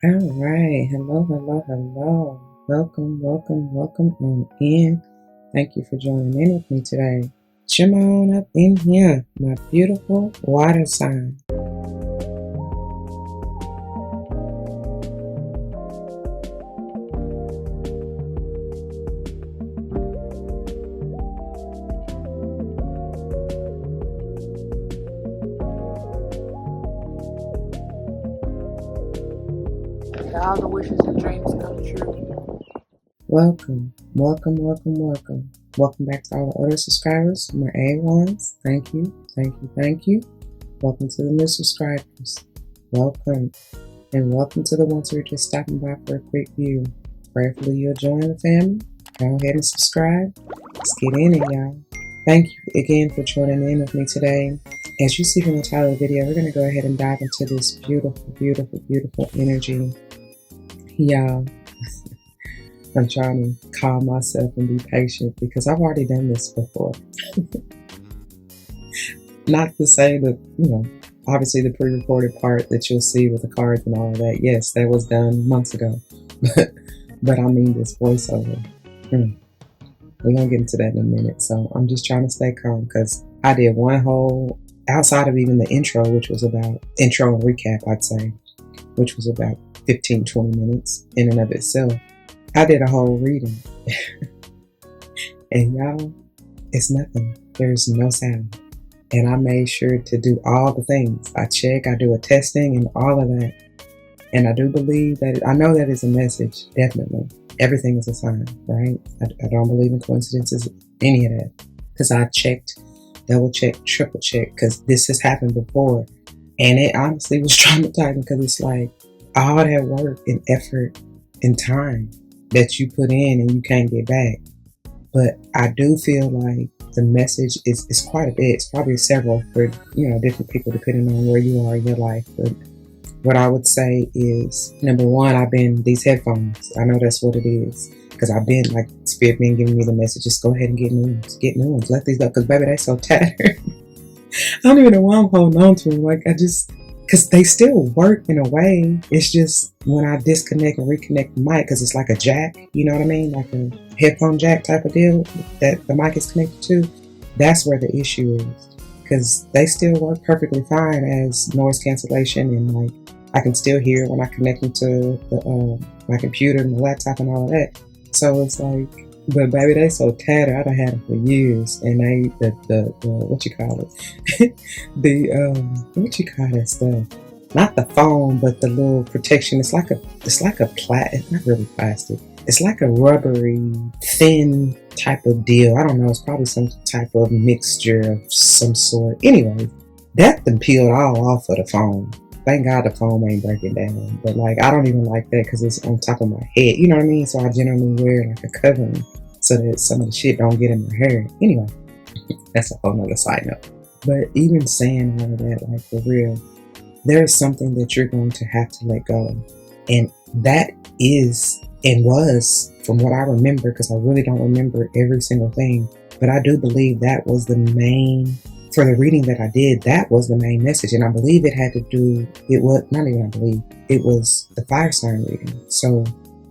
All right. Hello, hello, hello. Welcome, welcome, welcome on in. Thank you for joining in with me today. Come on up in here, my beautiful water sign. All the wishes and dreams come true. Welcome, welcome, welcome, welcome. Welcome back to all the other subscribers, my A1s. Thank you, thank you, thank you. Welcome to the new subscribers. Welcome. And welcome to the ones who are just stopping by for a quick view. Prayerfully you'll join the family. Go ahead and subscribe. Let's get in it, y'all. Thank you again for joining in with me today. As you see from the title of the video, we're going to go ahead and dive into this beautiful, beautiful, beautiful energy. Y'all, I'm trying to calm myself and be patient because I've already done this before. Not to say that, obviously the pre-recorded part that you'll see with the cards and all of that, yes, that was done months ago. But I mean this voiceover. We're going to get into that in a minute. So I'm just trying to stay calm because I did one whole, outside of even the intro, which was about, intro and recap, I'd say, which was about 15, 20 minutes in and of itself. I did a whole reading. And y'all, it's nothing. There's no sound. And I made sure to do all the things. I check, I do a testing and all of that. And I do believe that, I know that is a message, definitely. Everything is a sign, right? I don't believe in coincidences, any of that. Because I checked, double checked, triple checked, because this has happened before. And it honestly was traumatizing because it's like all that work and effort and time that you put in and you can't get back. But I do feel like the message is quite a bit. It's probably several for, different people depending on where you are in your life. But what I would say is, number one, I've been these headphones. I know that's what it is. Because I've been like, Spirit been giving me the message, just go ahead and get new ones. Get new ones. Let these go. Because baby, they're so tattered. I don't even know why I'm holding on to them. Like, because they still work in a way. It's just when I disconnect and reconnect the mic, because it's like a jack, you know what I mean? Like a headphone jack type of deal that the mic is connected to. That's where the issue is. Because they still work perfectly fine as noise cancellation, and like I can still hear when I connect them to my computer and the laptop and all of that. So it's like, but baby, they so tattered. I done had them for years, and they the what you call it, what you call that stuff? Not the foam, but the little protection. It's like a it's not really plastic. It's like a rubbery, thin type of deal. I don't know. It's probably some type of mixture of some sort. Anyway, that then peeled all off of the foam. Thank God the foam ain't breaking down. But like, I don't even like that because it's on top of my head. You know what I mean? So I generally wear like a covering so that some of the shit don't get in my hair. Anyway, that's a whole nother side note. But even saying all of that, like for real, there is something that you're going to have to let go. And that is and was, from what I remember, because I really don't remember every single thing, but I do believe that was the main, for the reading that I did, that was the main message. And I believe it had to do, it was, not even I believe, it was the fire sign reading. So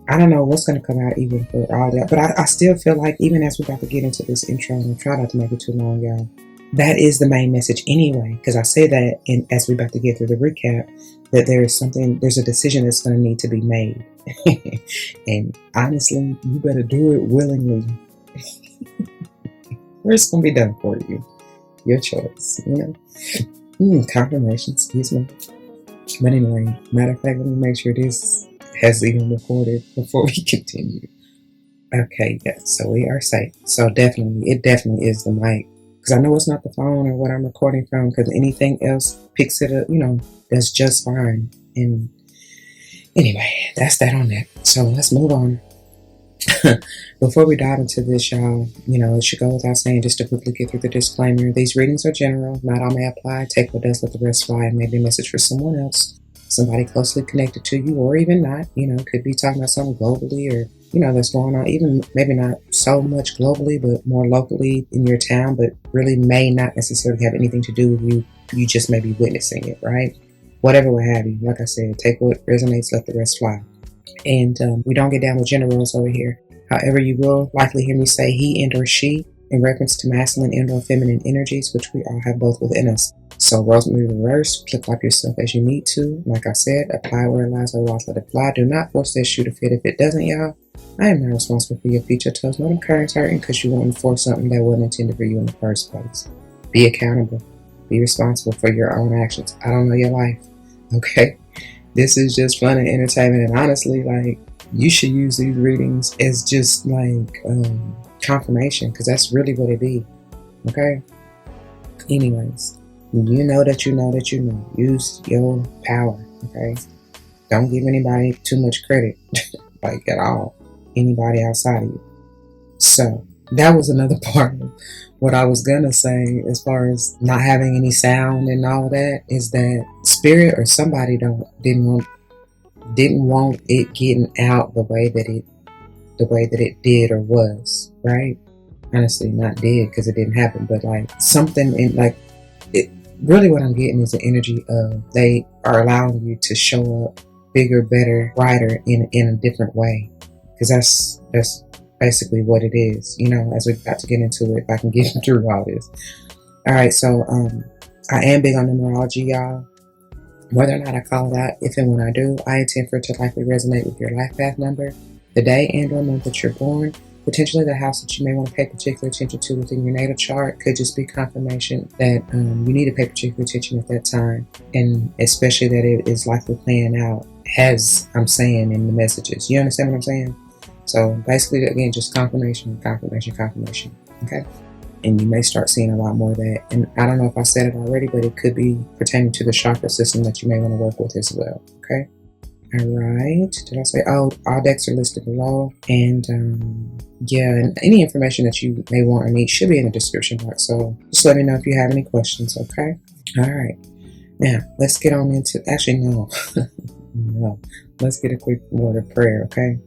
I don't know what's going to come out even for all that, but I still feel like even as we're about to get into this intro, and try not to make it too long, y'all, that is the main message anyway, because I say that as we're about to get through the recap, that there's a decision that's going to need to be made. And honestly, you better do it willingly. Or it's going to be done for you. Your choice, confirmation, excuse me. But anyway, matter of fact, let me make sure this has even recorded before we continue. Okay, yes, so we are safe. So it definitely is the mic. Because I know it's not the phone or what I'm recording from, because anything else picks it up, that's just fine. And anyway, that's that on that. So let's move on. Before we dive into this, y'all, it should go without saying, just to quickly get through the disclaimer, these readings are general, not all may apply. Take what does, let the rest fly, and maybe a message for someone else, somebody closely connected to you, or even not. Could be talking about something globally, or that's going on, even maybe not so much globally, but more locally in your town, but really may not necessarily have anything to do with you. You just may be witnessing it, right? whatever will have you. Like I said, take what resonates, let the rest fly. And we don't get down with gender roles over here. However, you will likely hear me say he and or she in reference to masculine and or feminine energies, which we all have both within us. So roles may be reversed. Flip-flop yourself as you need to. Like I said, apply where it lies, otherwise let it fly. Do not force that shoe to fit if it doesn't, y'all. I am not responsible for your future toes. No, them currents hurting because you wouldn't force something that wasn't intended for you in the first place. Be accountable. Be responsible for your own actions. I don't know your life. Okay? This is just fun and entertainment, and honestly, like, you should use these readings as just like confirmation, because that's really what it be. Okay? Anyways, you know that you know that you know. Use your power. Okay? Don't give anybody too much credit, like at all. Anybody outside of you. So that was another part of what I was gonna say as far as not having any sound and all of that, is that spirit or somebody didn't want it getting out the way that it did or was, right? Honestly, not did, because it didn't happen, but like something in like it. Really, what I'm getting is the energy of they are allowing you to show up bigger, better, brighter in a different way, because that's basically what it is, you know, as we're about to get into it, if I can get through all this. All right, so I am big on numerology, y'all. Whether or not I call it out, if and when I do, I intend for it to likely resonate with your life path number, the day and or month that you're born, potentially the house that you may want to pay particular attention to within your natal chart. Could just be confirmation that you need to pay particular attention at that time, and especially that it is likely playing out as I'm saying in the messages. You understand what I'm saying? So basically, again, just confirmation, okay? And you may start seeing a lot more of that. And I don't know if I said it already, but it could be pertaining to the chakra system that you may want to work with as well, okay? All right. Did I say, oh, all decks are listed below. And yeah, and any information that you may want or need should be in the description box. So just let me know if you have any questions, okay? All right. Now, let's get on into, actually, no. No. Let's get a quick word of prayer, okay?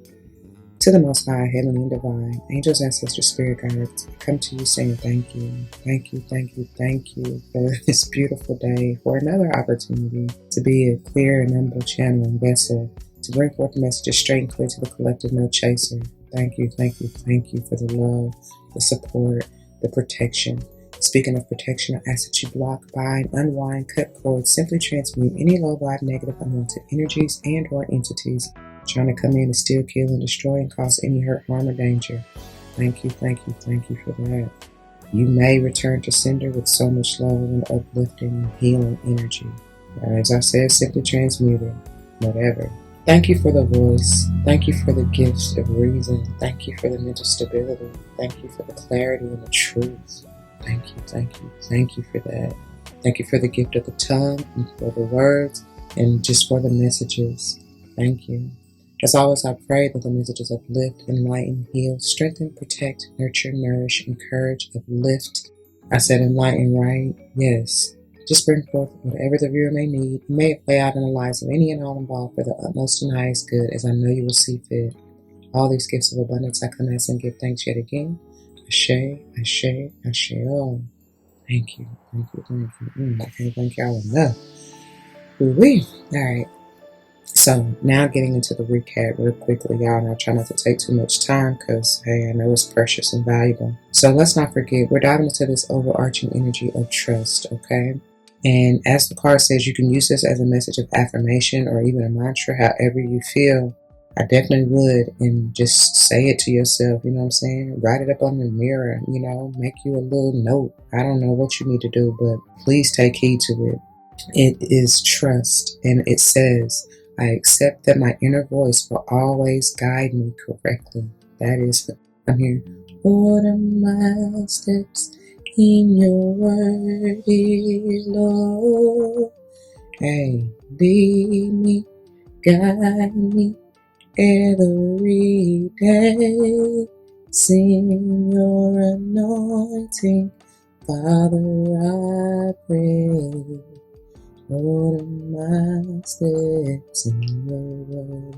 To the Most High, Heavenly and Divine, angels, ancestors, spirit guides, I come to you saying thank you. Thank you, thank you, thank you for this beautiful day, for another opportunity to be a clear and humble channel and vessel, to bring forth the messages straight and clear to the collective no chaser. Thank you, thank you, thank you for the love, the support, the protection. Speaking of protection, I ask that you block, bind, unwind, cut cords, simply transmute any low vibe, negative, unwanted energies and or entities trying to come in and steal, kill, and destroy and cause any hurt, harm, or danger. Thank you, thank you, thank you for that. You may return to sender with so much love and uplifting and healing energy. As I said, simply transmuted, whatever. Thank you for the voice. Thank you for the gifts of reason. Thank you for the mental stability. Thank you for the clarity and the truth. Thank you, thank you, thank you for that. Thank you for the gift of the tongue and for the words and just for the messages. Thank you. As always, I pray that the messages uplift, enlighten, heal, strengthen, protect, nurture, nourish, encourage, uplift. I said enlighten, right? Yes. Just bring forth whatever the viewer may need. May it play out in the lives of any and all involved for the utmost and highest good, as I know you will see fit. All these gifts of abundance I come as and give thanks yet again. Ashe, Ashe, Ashe. Oh, thank you, thank you, thank you. I can't thank y'all enough. Ooh-wee. All right. So now getting into the recap real quickly, y'all, and I'll try not to take too much time because, hey, I know it's precious and valuable. So let's not forget, we're diving into this overarching energy of trust, okay? And as the card says, you can use this as a message of affirmation or even a mantra, however you feel. I definitely would, and just say it to yourself, you know what I'm saying? Write it up on the mirror, you know, make you a little note. I don't know what you need to do, but please take heed to it. It is trust, and it says, I accept that my inner voice will always guide me correctly. That is, I'm here. Order my steps in your word, dear Lord. Hey, lead me, guide me every day. Sing your anointing, Father, I pray. Order my steps in your word.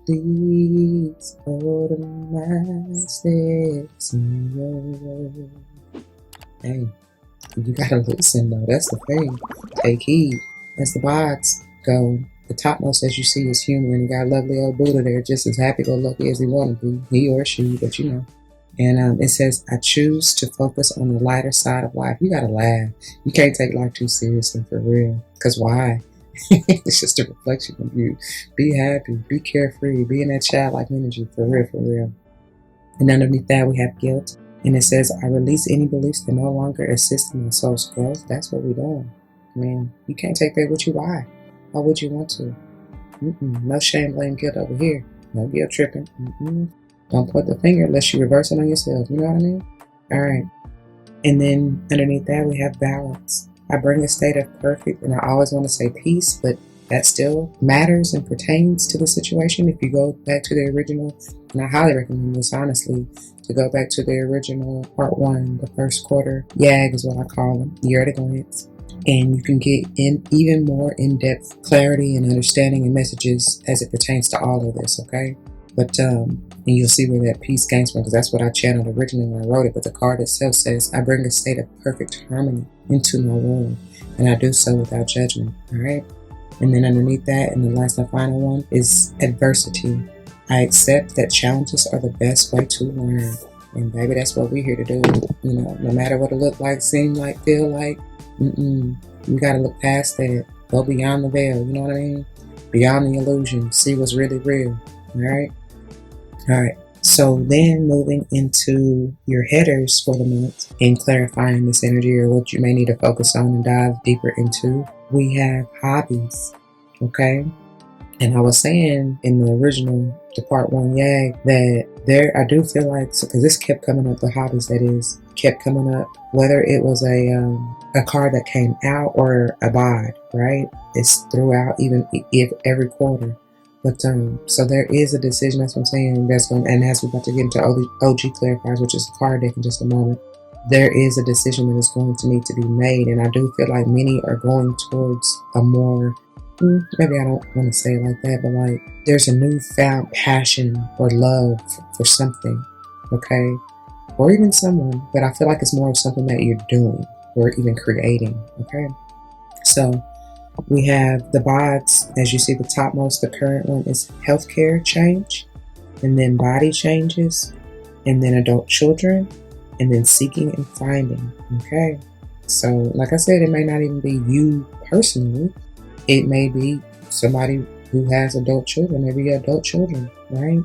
Please order my steps in your word. Hey, you gotta listen though. That's the thing. Take heed. as the bods go, the topmost, as you see, is human. And you got a lovely old Buddha there, just as happy-go-lucky as he want to be, he or she, but you know. And it says, I choose to focus on the lighter side of life. You gotta laugh. You can't take life too seriously, for real. Because why? It's just a reflection of you. Be happy, be carefree, be in that childlike energy, for real, for real. And underneath that, we have guilt. And it says, I release any beliefs that no longer assist in my soul's growth. That's what we're doing. Man, you can't take that with you. Why? Why would you want to? No shame, blame, guilt over here. No guilt tripping. Don't point the finger unless you reverse it on yourself. You know what I mean? All right. And then underneath that, we have balance. I bring a state of perfect, and I always want to say peace, but that still matters and pertains to the situation. If you go back to the original, and I highly recommend this, honestly, to go back to the original part 1, the first quarter YAG is what I call them, year at a glance. And you can get in even more in-depth clarity and understanding and messages as it pertains to all of this, okay? But, and you'll see where that peace came from, because that's what I channeled originally when I wrote it. But the card itself says, I bring a state of perfect harmony into my world, and I do so without judgment, all right? And then underneath that, and the last and final one, is adversity. I accept that challenges are the best way to learn. And baby, that's what we're here to do. You know, no matter what it look like, seem like, feel like, you gotta look past that. Go beyond the veil, you know what I mean? Beyond the illusion. See what's really real, all right? All right, so then moving into your headers for the month and clarifying this energy or what you may need to focus on and dive deeper into, we have hobbies, okay? And I was saying in the original, the part 1 YAG, that there, I do feel like, because this kept coming up, the hobbies that is, kept coming up, whether it was a card that came out or a bod, right? It's throughout, even if every quarter. But so there is a decision, that's what I'm saying, that's going, and as we're about to get into OG clarifiers, which is the card deck in just a moment, there is a decision that is going to need to be made. And I do feel like many are going towards a more, maybe I don't want to say it like that, but like there's a newfound passion or love for something, okay? Or even someone, but I feel like it's more of something that you're doing or even creating, okay? So we have the bods, as you see the topmost, the current one is healthcare change, and then body changes, and then adult children, and then seeking and finding, okay? So like I said, it may not even be you personally. It may be somebody who has adult children, maybe adult children, right?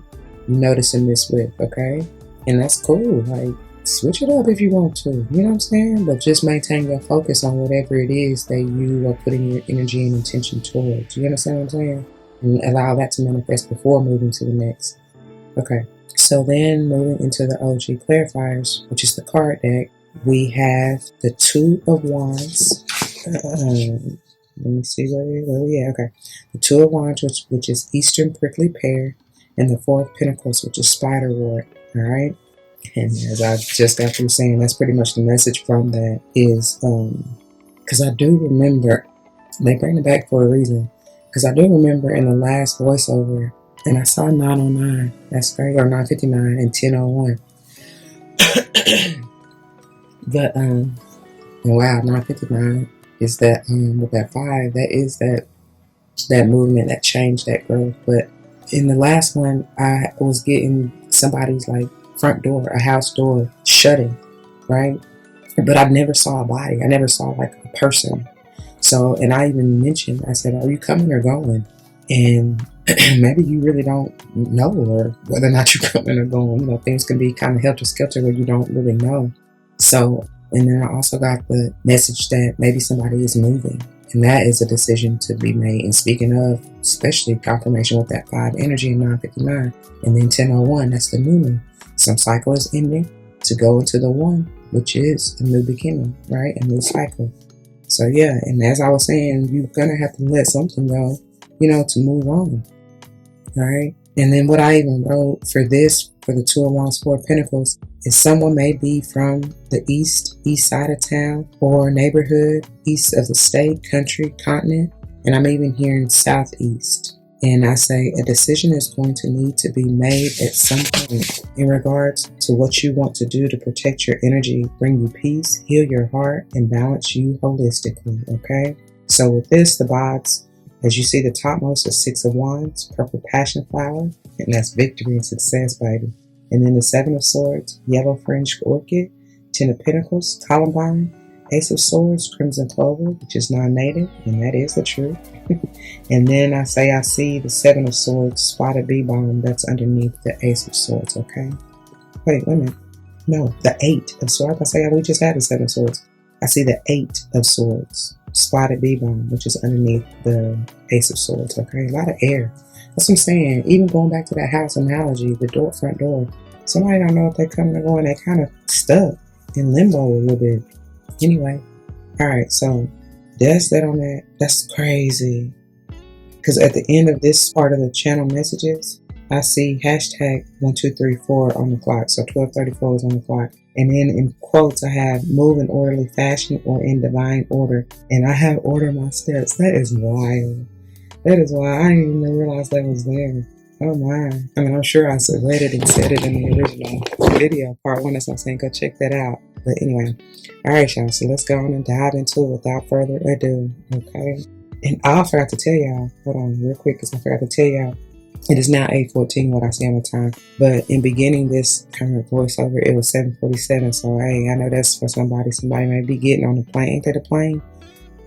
You noticing this with, okay? And that's cool. Like, switch it up if you want to, you know what I'm saying? But just maintain your focus on whatever it is that you are putting your energy and intention towards. You understand what I'm saying? And allow that to manifest before moving to the next. Okay. So then moving into the OG clarifiers, which is the card deck, we have the 2 of Wands. Let me see where we at. Okay. The 2 of Wands, which is Eastern Prickly Pear, and the 4 of Pentacles, which is Spiderwort. All right. And as I just got through saying, that's pretty much the message from that is, because I do remember, they bring it back for a reason, because I do remember in the last voiceover, and I saw 909, that's great, or 959 and 1001. But, wow, 959 is that, with that 5, that is that movement, that change, that growth. But in the last one, I was getting somebody's like front door, a house door shutting, right? But I never saw a body. I never saw like a person. So, and I even mentioned, I said, are you coming or going? And maybe you really don't know, or whether or not you're coming or going. You know, things can be kind of helter-skelter where you don't really know. So, and then I also got the message that maybe somebody is moving. And that is a decision to be made. And speaking of, especially confirmation with that 5 energy in 959. And then 1001, that's the new moon. Some cycle is ending to go into the 1, which is a new beginning, right? A new cycle. So yeah, and as I was saying, you're going to have to let something go, you know, to move on. All right. And then what I even wrote for this, for the 2 of Wands, 4 of Pentacles, is someone may be from the east side of town or neighborhood, east of the state, country, continent. And I'm even hearing southeast. And I say a decision is going to need to be made at some point in regards to what you want to do to protect your energy, bring you peace, heal your heart, and balance you holistically, okay? So with this, the vibes, as you see, the topmost is 6 of Wands, purple passion flower, and that's victory and success, baby. And then the 7 of Swords, yellow fringed orchid, 10 of Pentacles, columbine, Ace of Swords, crimson clover, which is non-native, and that is the truth. And then I see the 7 of Swords, spotted bee balm, that's underneath the Ace of Swords, okay? Wait a minute. No, the 8 of Swords. I say we just had the 7 of Swords. I see the 8 of Swords, spotted bee balm, which is underneath the Ace of Swords, okay? A lot of air. That's what I'm saying. Even going back to that house analogy, the front door. Somebody don't know if they're coming or going. They're kind of stuck in limbo a little bit. Anyway, all right, so that's that on that. That's crazy. Because at the end of this part of the channel messages, I see hashtag 1234 on the clock. So 1234 is on the clock. And then in quotes, I have move in orderly fashion or in divine order. And I have order my steps. That is wild. That is why I didn't even realize that was there. Oh my. I mean, I'm sure I read it and said it in the original video, part 1. That's what I'm saying. Go check that out. But anyway. All right, y'all. So let's go on and dive into it without further ado. Okay. And I forgot to tell y'all. Hold on real quick because I forgot to tell y'all. It is now 8:14 what I see on the time. But in beginning this kind of voiceover, it was 7:47. So hey, I know that's for somebody. Somebody may be getting on the plane. Ain't that a plane?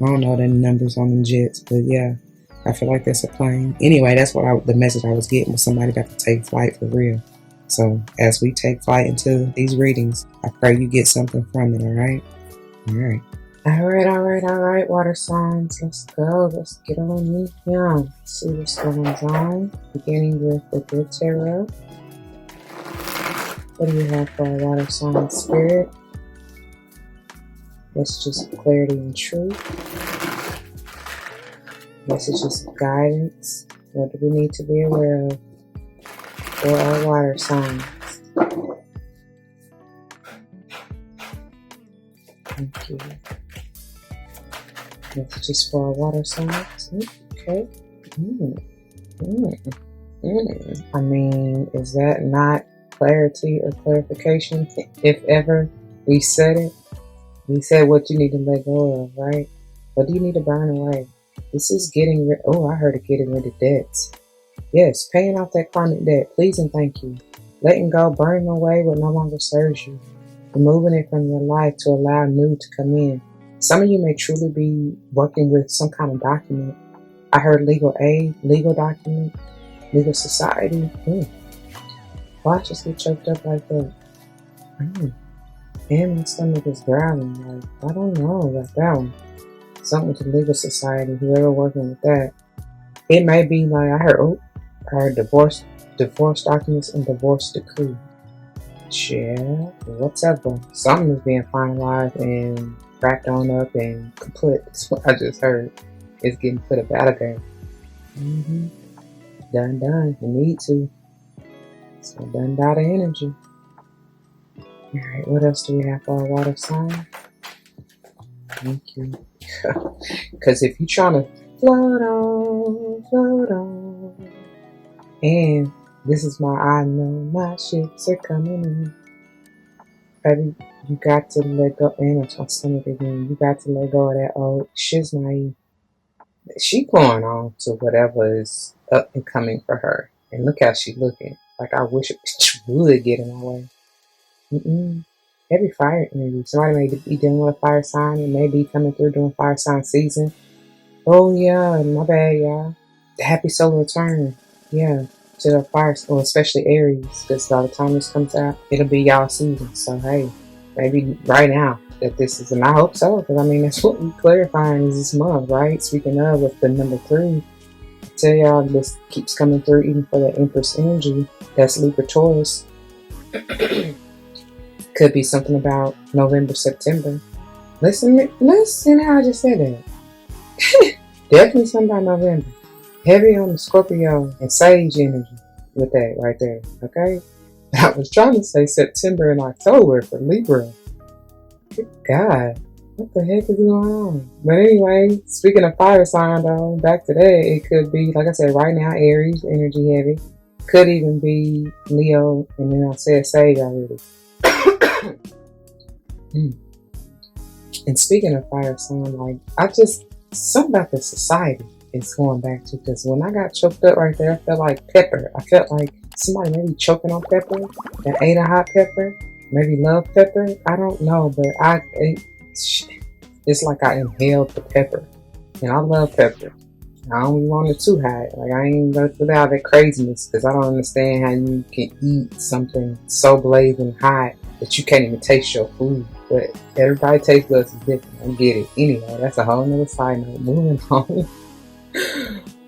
I don't know the numbers on them jets, but yeah. I feel like that's a plane. Anyway, that's what the message I was getting was somebody got to take flight for real. So as we take flight into these readings, I pray you get something from it, all right? All right. All right, water signs. Let's go. Let's get on with him. See what's going on. Beginning with the Good Tarot. What do you have for our water sign spirit? Messages of clarity and truth. Messages of guidance. What do we need to be aware of for our water signs? Thank you. Messages for our water signs. Okay. I mean, is that not clarity or clarification? If ever we said it, we said what you need to let go of, right? What do you need to burn away? This is getting rid. Oh, I heard of getting rid of debts. Yes, paying off that karmic debt. Please and thank you. Letting go, burning away what no longer serves you. Removing it from your life to allow new to come in. Some of you may truly be working with some kind of document. I heard legal aid, legal document, legal society. Why just get choked up like that? And my stomach is growling. Like, I don't know about that one. Something with the legal society, whoever working with that. It may be like, I heard divorce documents and divorce decree. Yeah, whatever. Something is being finalized and wrapped on up and complete. That's what I just heard. It's getting put up out of there. Done. You need to. So done by the energy. Alright, what else do we have for our water sign? Thank you. Because if you're trying to float on, and this is my I know my ships are coming in. Baby, you got to let go. And I'm stomach again. You got to let go of that old shiznai. She going on to whatever is up and coming for her. And look how she looking. Like I wish it would get in my way. Heavy fire energy. Somebody may be dealing with a fire sign. It may be coming through during fire sign season. Oh yeah, my bad, y'all. Happy solar return. Yeah, to the fire, well, especially Aries, because by the time this comes out, it'll be y'all season. So hey, maybe right now that this is, and I hope so, because I mean that's what we're clarifying is this month, right? Speaking of, with the number 3, I tell y'all this keeps coming through even for the Empress energy. That's Libra Taurus. Could be something about November, September. Listen how I just said that. Definitely something about November. Heavy on the Scorpio and Sage energy with that right there, okay? I was trying to say September and October for Libra. Good God, what the heck is going on? But anyway, speaking of fire sign though, back to that, it could be, like I said, right now, Aries, energy heavy. Could even be Leo, and then I said Sage already. And speaking of fire sign, like, I just something about the society is going back to, because when I got choked up right there, I felt like pepper. I felt like somebody maybe choking on pepper that ate a hot pepper, maybe love pepper. I don't know, but it's like I inhaled the pepper, and I love pepper. I don't want it too hot. Like, I ain't go through all that craziness, because I don't understand how you can eat something so blazing hot that you can't even taste your food. But everybody taste buds is different. I get it. Anyway, that's a whole nother side note. Moving on.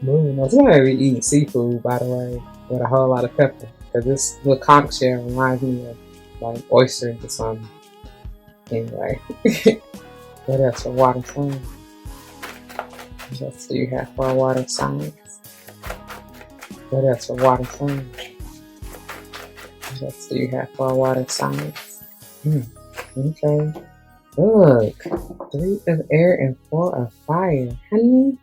Moving on. Somebody be eating seafood, by the way, with a whole lot of pepper. Because this little conch shell reminds me of like oysters or something. Anyway. What else for water signs? What else do you have for water signs? What else for water signs? What else do you have for water signs? Okay. Look. 3 of air and 4 of fire. Honey,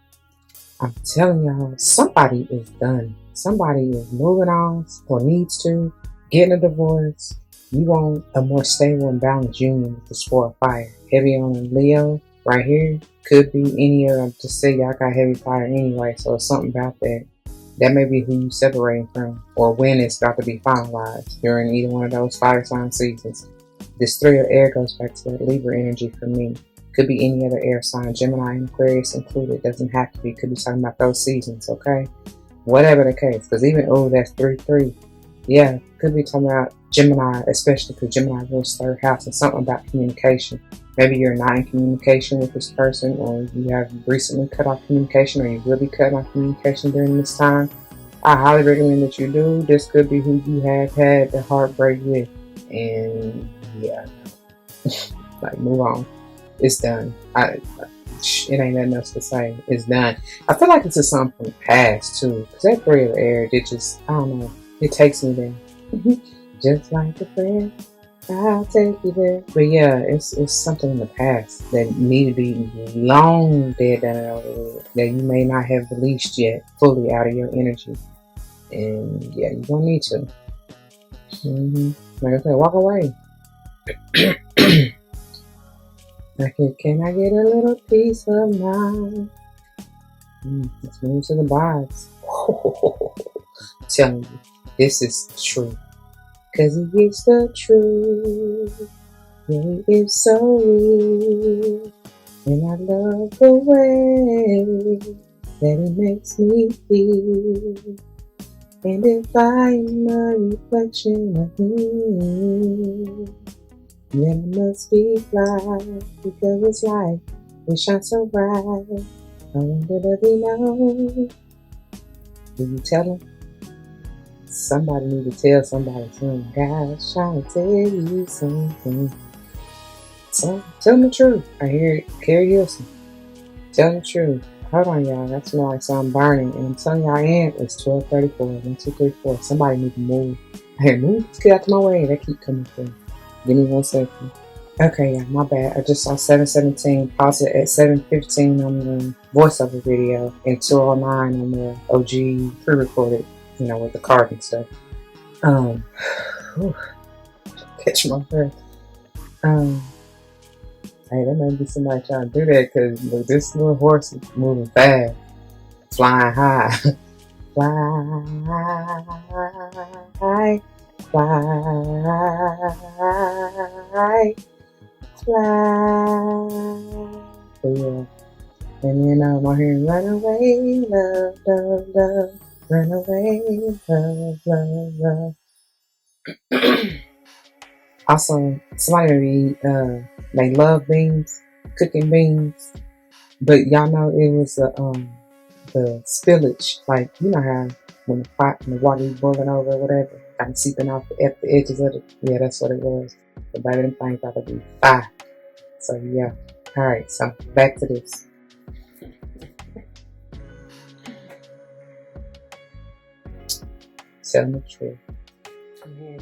I'm telling y'all, somebody is done. Somebody is moving on or needs to, getting a divorce. You want a more stable and balanced union with this 4 of fire. Heavy on a Leo right here. Could be any of them. Just say y'all got heavy fire anyway, so it's something about that. That may be who you separating from, or when it's about to be finalized during either one of those fire sign seasons. This 3 of air goes back to that Libra energy for me. Could be any other air sign, Gemini and Aquarius included. Doesn't have to be. Could be talking about those seasons, okay? Whatever the case, because even, oh, that's 3-3. Yeah, could be talking about Gemini, especially because Gemini rules 3rd house, and something about communication. Maybe you're not in communication with this person, or you have recently cut off communication, or you will be cutting off communication during this time. I highly recommend that you do. This could be who you have had the heartbreak with. And yeah, like, move on. It's done. It ain't nothing else to say. It's done. I feel like this is something from the past too, because that 3 of air, it just, I don't know, it takes me there. Just like a friend, I'll take you there. But yeah, it's something in the past that needed to be long dead down and over with, that you may not have released yet fully out of your energy. And yeah, you don't need to. Like I said, walk away. Can I get a little piece of mind? Let's move to the vibes. I'm telling you, this is true. Cause he is the truth. Yeah, he is so real. And I love the way that he makes me feel. And if I am a reflection of him, then I must be fly, because it's light, it shines so bright. I wonder, does he know? Did you tell him? Somebody need to tell somebody something. God's trying to tell you something. So, tell them the truth. I hear it. Carrie Hilson. Tell them the truth. Hold on, y'all. That smells like something burning. And I'm telling y'all, it's 12:34. 1, 2, 3, 4. Somebody need to move. Hey, move. Let's get out of my way. They keep coming through. Give me 1 second. Okay, yeah, my bad. I just saw 7:17. Pause it at 7:15 on the voiceover video, and 2:09 on the OG pre-recorded, with the card and stuff. Catch my breath. Hey, that may be somebody trying to do that, because this little horse is moving fast, flying high. Fly, fly, fly. So yeah. And then I'm hearing run away, love, love, love. Run away, love, love, love. Also, somebody they love beans, cooking beans, but y'all know it was the spillage, like, you know how when the pot and the water is boiling over or whatever, kind of seeping off at the edges of it. Yeah, that's what it was. The baby, them things got to be fire. So yeah. All right. So back to this. Telling the truth.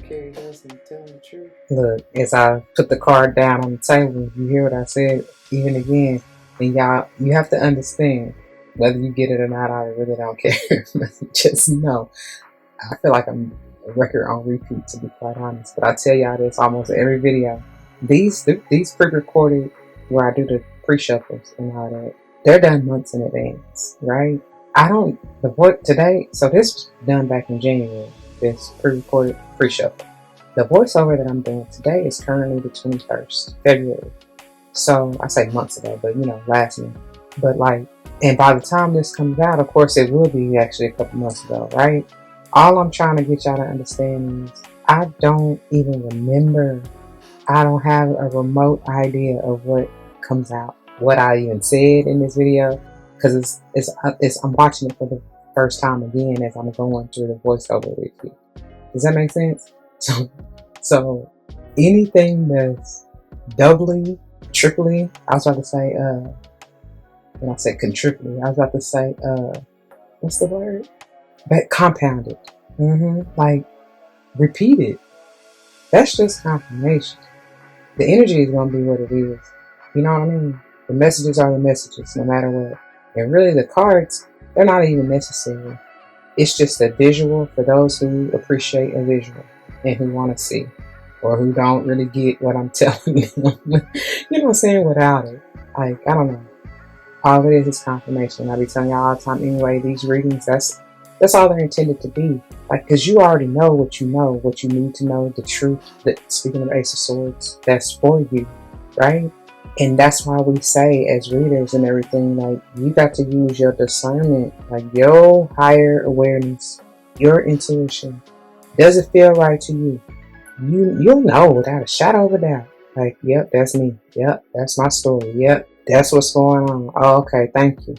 Carrie Hilson telling the truth. Look, as I put the card down on the table, you hear what I said even again, and y'all, you have to understand, whether you get it or not, I really don't care. Just know, I feel like I'm a record on repeat, to be quite honest. But I tell y'all this almost every video. These pre-recorded, where I do the pre-shuffles and all that, they're done months in advance, right? Today, so this was done back in January, this pre-recorded pre-shuffle. The voiceover that I'm doing today is currently the 21st, February. So I say months ago, but last month. But and by the time this comes out, of course, it will be actually a couple months ago, right? All I'm trying to get y'all to understand is I don't even remember. I don't have a remote idea of what comes out, what I even said in this video, because I'm watching it for the first time again as I'm going through the voiceover with you. Does that make sense? So anything that's doubly, triply, I was about to say, when I said contributely, I was about to say, what's the word? But compounded. Like, repeated. That's just confirmation. The energy is going to be what it is. You know what I mean? The messages are the messages, no matter what. And really, the cards, they're not even necessary. It's just a visual for those who appreciate a visual and who want to see, or who don't really get what I'm telling them. You know what I'm saying? Without it. Like, I don't know. All it is confirmation. I be telling y'all all the time anyway, these readings, that's all they're intended to be. Like, because you already know, what you need to know, the truth. That, speaking of Ace of Swords, that's for you, right? And that's why we say, as readers and everything, like, you got to use your discernment, like your higher awareness, your intuition. Does it feel right to you? You'll know without a shadow of a doubt. Like, yep, that's me. Yep, that's my story. Yep, that's what's going on. Oh, okay, thank you.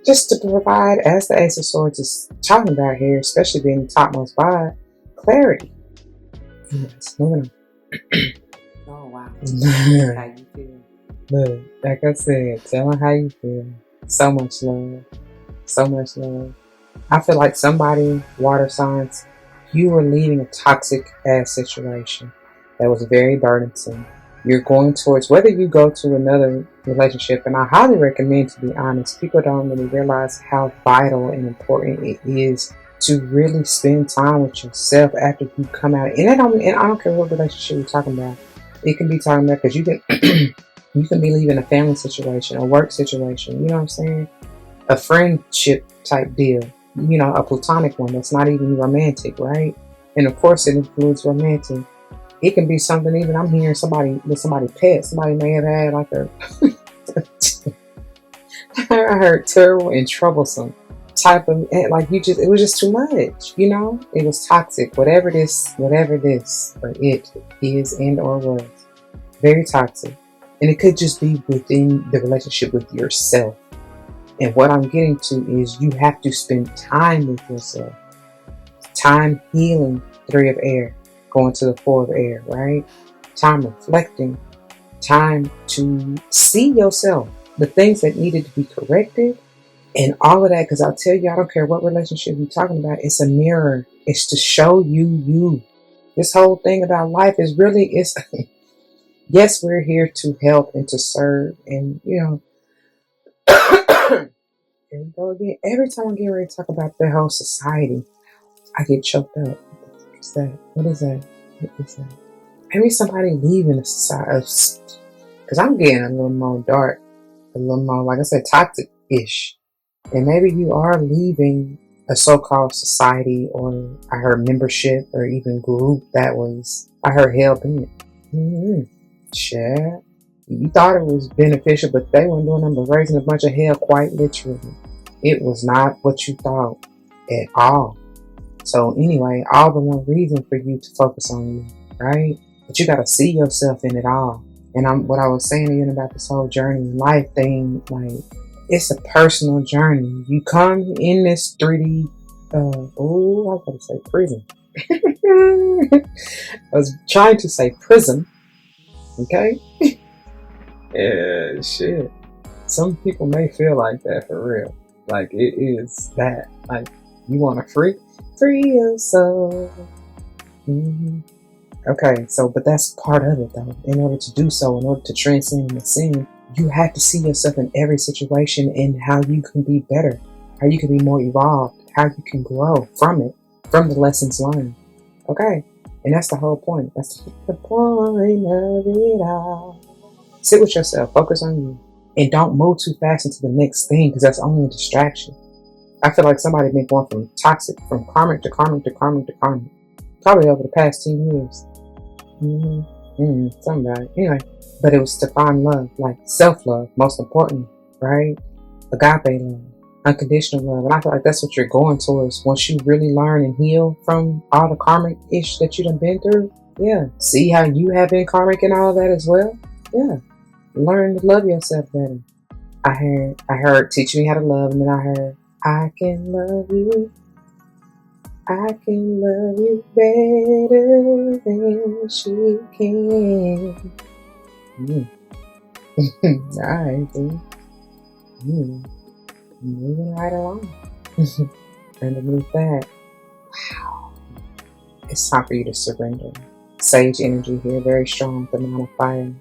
Just to provide, as the Ace of Swords is talking about here, especially being the topmost vibe, clarity. Yes, moving on. Oh, wow. How you feel? Look, like I said, tell them how you feel. So much love. So much love. I feel like somebody, water signs, you were leaving a toxic ass situation that was very burdensome. You're going towards, whether you go to another relationship, and I highly recommend, to be honest, people don't really realize how vital and important it is to really spend time with yourself after you come out. And I don't care what relationship you're talking about. It can be talking about, because you can you can be leaving a family situation, a work situation, you know what I'm saying? A friendship type deal, a platonic one that's not even romantic, right? And of course it includes romantic. It can be something, even I'm hearing somebody pet. Somebody may have had like a I heard terrible and troublesome type of, like, it was just too much, it was toxic, whatever this or it is and or was. Very toxic. And it could just be within the relationship with yourself. And what I'm getting to is you have to spend time with yourself. Time healing, 3 of air, going to the 4 of air, right? Time reflecting. Time to see yourself. The things that needed to be corrected. And all of that, because I'll tell you, I don't care what relationship you're talking about, it's a mirror. It's to show you. This whole thing about life is really, yes, we're here to help and to serve. And, here we go again. Every time I get ready to talk about the whole society, I get choked up. What's that? What is that? Maybe somebody leaving the society. Because I'm getting a little more dark. A little more, like I said, toxic-ish. And maybe you are leaving a so-called society, or I heard membership, or even group that was, I heard, hell-bent. Shit. You thought it was beneficial, but they weren't doing nothing but raising a bunch of hell, quite literally. It was not what you thought at all. So anyway, all the more reason for you to focus on you, right? But you got to see yourself in it all. And what I was saying again about this whole journey in life thing, like, it's a personal journey. You come in this 3D, I was going to say prison. I was trying to say prism. Okay? Yeah, shit. Some people may feel like that for real. Like, it is that. Like, you want to free your soul. Okay, but that's part of it, though. In order to do so, in order to transcend and ascend, you have to see yourself in every situation and how you can be better, how you can be more evolved, how you can grow from it, from the lessons learned. Okay? And that's the whole point. That's the point of it all. Sit with yourself. Focus on you. And don't move too fast into the next thing, because that's only a distraction. I feel like somebody been going from toxic, from karmic to karmic to karmic to karmic, probably over the past 10 years. Something about it. Anyway, but it was to find love, like self-love, most important, right? Agape love, unconditional love. And I feel like that's what you're going towards once you really learn and heal from all the karmic-ish that you done been through. Yeah. See how you have been karmic and all that as well? Yeah. Learn to love yourself better. I heard teach me how to love, and then I heard I can love you. I can love you better than she can. Alright, moving right along. Underneath that, wow, it's time for you to surrender. Sage energy here, very strong, the 9 of fire.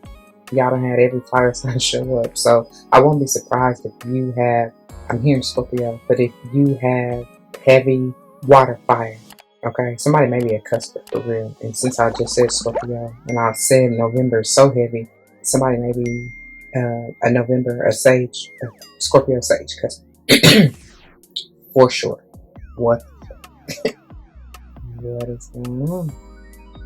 Y'all done had every fire sign show up, so I won't be surprised if you have, I'm hearing Scorpio, but if you have heavy water fire, okay? Somebody may be a cusper for real, and since I just said Scorpio, and I said November is so heavy, somebody may be a November, a sage, a Scorpio sage cusper. For sure. What is going on?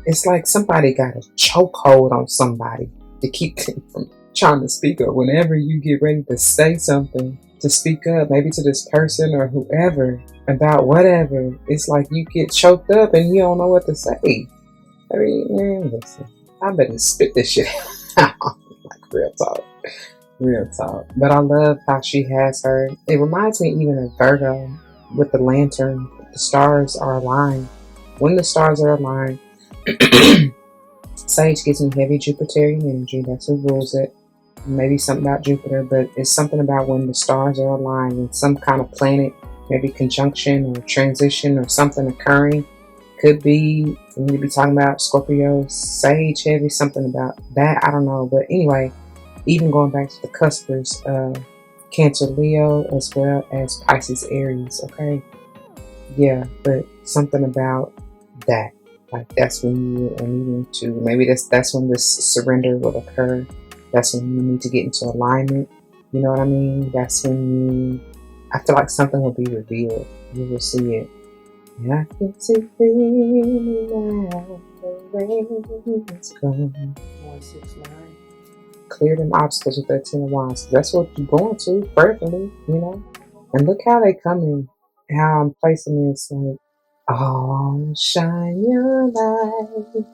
It's like somebody got a chokehold on somebody to keep them from trying to speak up. Whenever you get ready to say something, to speak up, maybe to this person or whoever, about whatever, it's like you get choked up and you don't know what to say. I mean, man, listen, I better spit this shit out. Like, real talk. Real talk. But I love how she has her. It reminds me even of Virgo with the lantern. The stars are aligned. When the stars are aligned, Sage gives me heavy Jupiterian energy. That's who rules it. Maybe something about Jupiter, but it's something about when the stars are aligned and some kind of planet, maybe conjunction or transition or something occurring. Could be, we need to be talking about Scorpio, Sage heavy, something about that. I don't know. But anyway, even going back to the cuspers, Cancer, Leo, as well as Pisces, Aries. Okay. Yeah, but something about that. Like that's when you are needing to, maybe that's when this surrender will occur. That's when you need to get into alignment. You know what I mean? That's when I feel like something will be revealed. You will see it. And I can see clearly now the rain is gone. 169. Clear them obstacles with that 10 of Wands. That's what you're going to, prayerfully, you know? And look how they come in, how I'm placing this, like, oh, shine your light.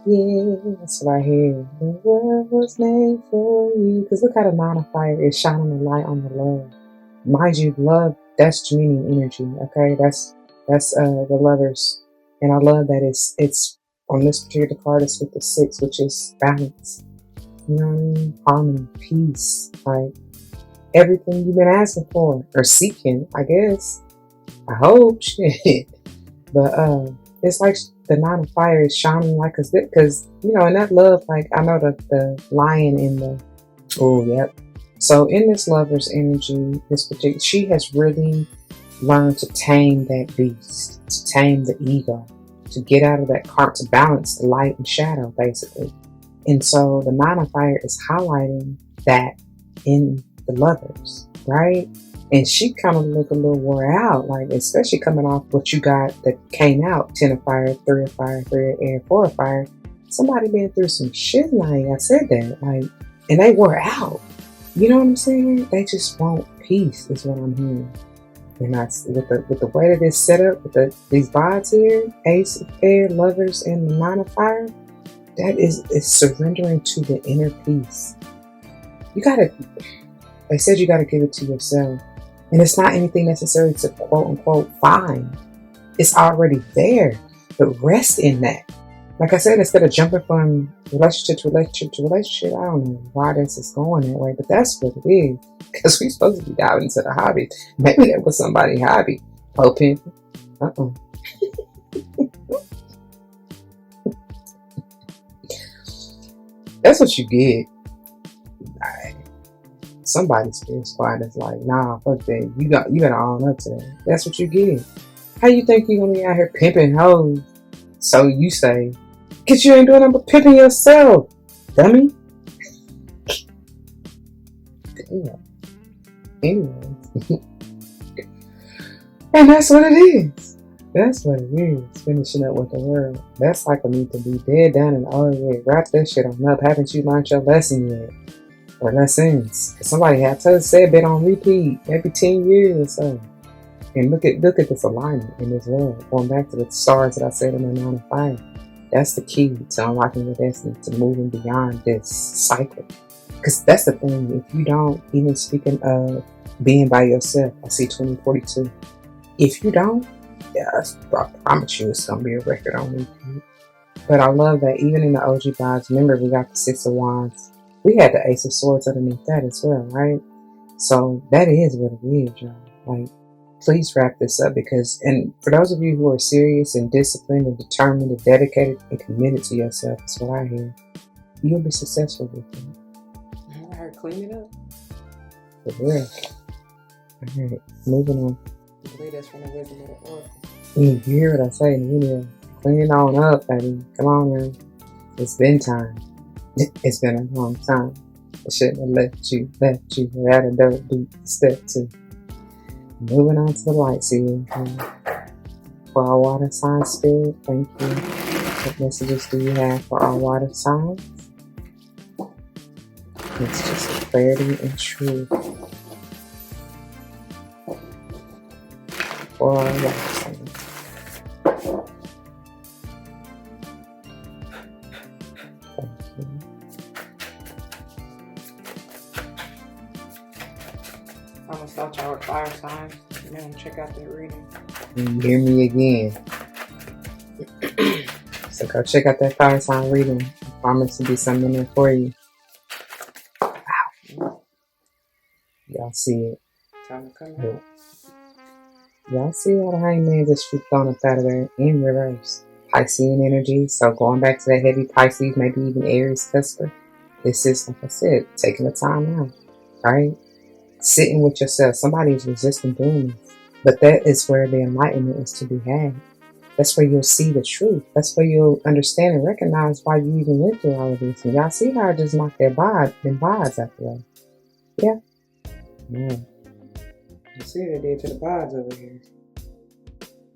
Yeah, that's what I hear. The world was made for you. Because look how the 9 of fire is shining the light on the love. Mind you, love, that's Gemini energy, okay? That's the lovers. And I love that it's on this particular card, it's with the 6, which is balance. You know what I mean? Harmony, peace, like everything you've been asking for or seeking, I guess. I hope, shit. But it's like the 9 of fire is shining like us, because you know, in that love, like I know the lion in the, oh yep. So in this lover's energy, this particular, she has really learned to tame that beast, to tame the ego, to get out of that cart, to balance the light and shadow, basically. And so the 9 of fire is highlighting that in the lovers, right? And she kind of look a little wore out, like especially coming off what you got that came out, 10 of fire, 3 of fire, 3 of air, 4 of fire. Somebody been through some shit, like I said that, like, and they wore out. You know what I'm saying? They just want peace, is what I'm hearing. And that's with the way that it's set up, with these vibes here, ace of air, lovers, and the 9 of fire. That is surrendering to the inner peace. They said you gotta give it to yourself. And it's not anything necessary to quote unquote find. It's already there. But rest in that. Like I said, instead of jumping from relationship to relationship to relationship, I don't know why this is going that way, but that's what it is. Because we're supposed to be diving into the hobby. Maybe that was somebody's hobby. Oh, Pimpin. That's what you get. Somebody's spirit squad is like, nah, fuck that. You gotta own up to that. That's what you get. How you think you're gonna be out here pimping hoes? So you say, cause you ain't doing nothing but pimping yourself, dummy. Yeah. Anyways. And that's what it is. That's what it is. Finishing up with the world. That cycle needs to be dead, done, and over with. Wrap that shit on up. Haven't you learned your lesson yet? Or lessons? Somebody had to say a bit on repeat every 10 years or so. And look at this alignment in this world. Going back to the stars that I said in the 9 to 5. That's the key to unlocking your destiny, to moving beyond this cycle. Because that's the thing. If you don't, even speaking of being by yourself, I see 2042. If you don't, yeah, I promise you it's going to be a record on repeat. But I love that even in the OG vibes, remember we got the 6 of Wands. We had the Ace of Swords underneath that as well, right? So that is what it is, y'all. Like, please wrap this up because, and for those of you who are serious and disciplined and determined and dedicated and committed to yourself, that's what I hear, you'll be successful with it. I heard clean it up. For real. Alright, moving on. I believe that's from the Wisdom of the Oracle. You hear what I say in the video. Clean it on up, baby. Come on, man. It's been time. It's been a long time. I shouldn't have left you without a double beat step 2. Moving on to the lights here. For our water sign spirit, thank you. What messages do you have for our water signs? It's just clarity and truth. For our water signs. Thank you. I'm gonna start y'all with fire signs and then check out their reading. You hear me again. So go check out that fire sign reading. I promise to be something there for you. Wow. Y'all see it. Time to come out. Y'all see how the hangman just flipped on up out of there in reverse. Piscean energy. So going back to that heavy Pisces, maybe even Aries cusper. This is, like I said, taking the time out. Right? Sitting with yourself. Somebody's resisting doing this. But that is where the enlightenment is to be had. That's where you'll see the truth. That's where you'll understand and recognize why you even went through all of this. And y'all see how I just knocked their vibes out the way. Yeah. Yeah. You see what they did to the vibes over here.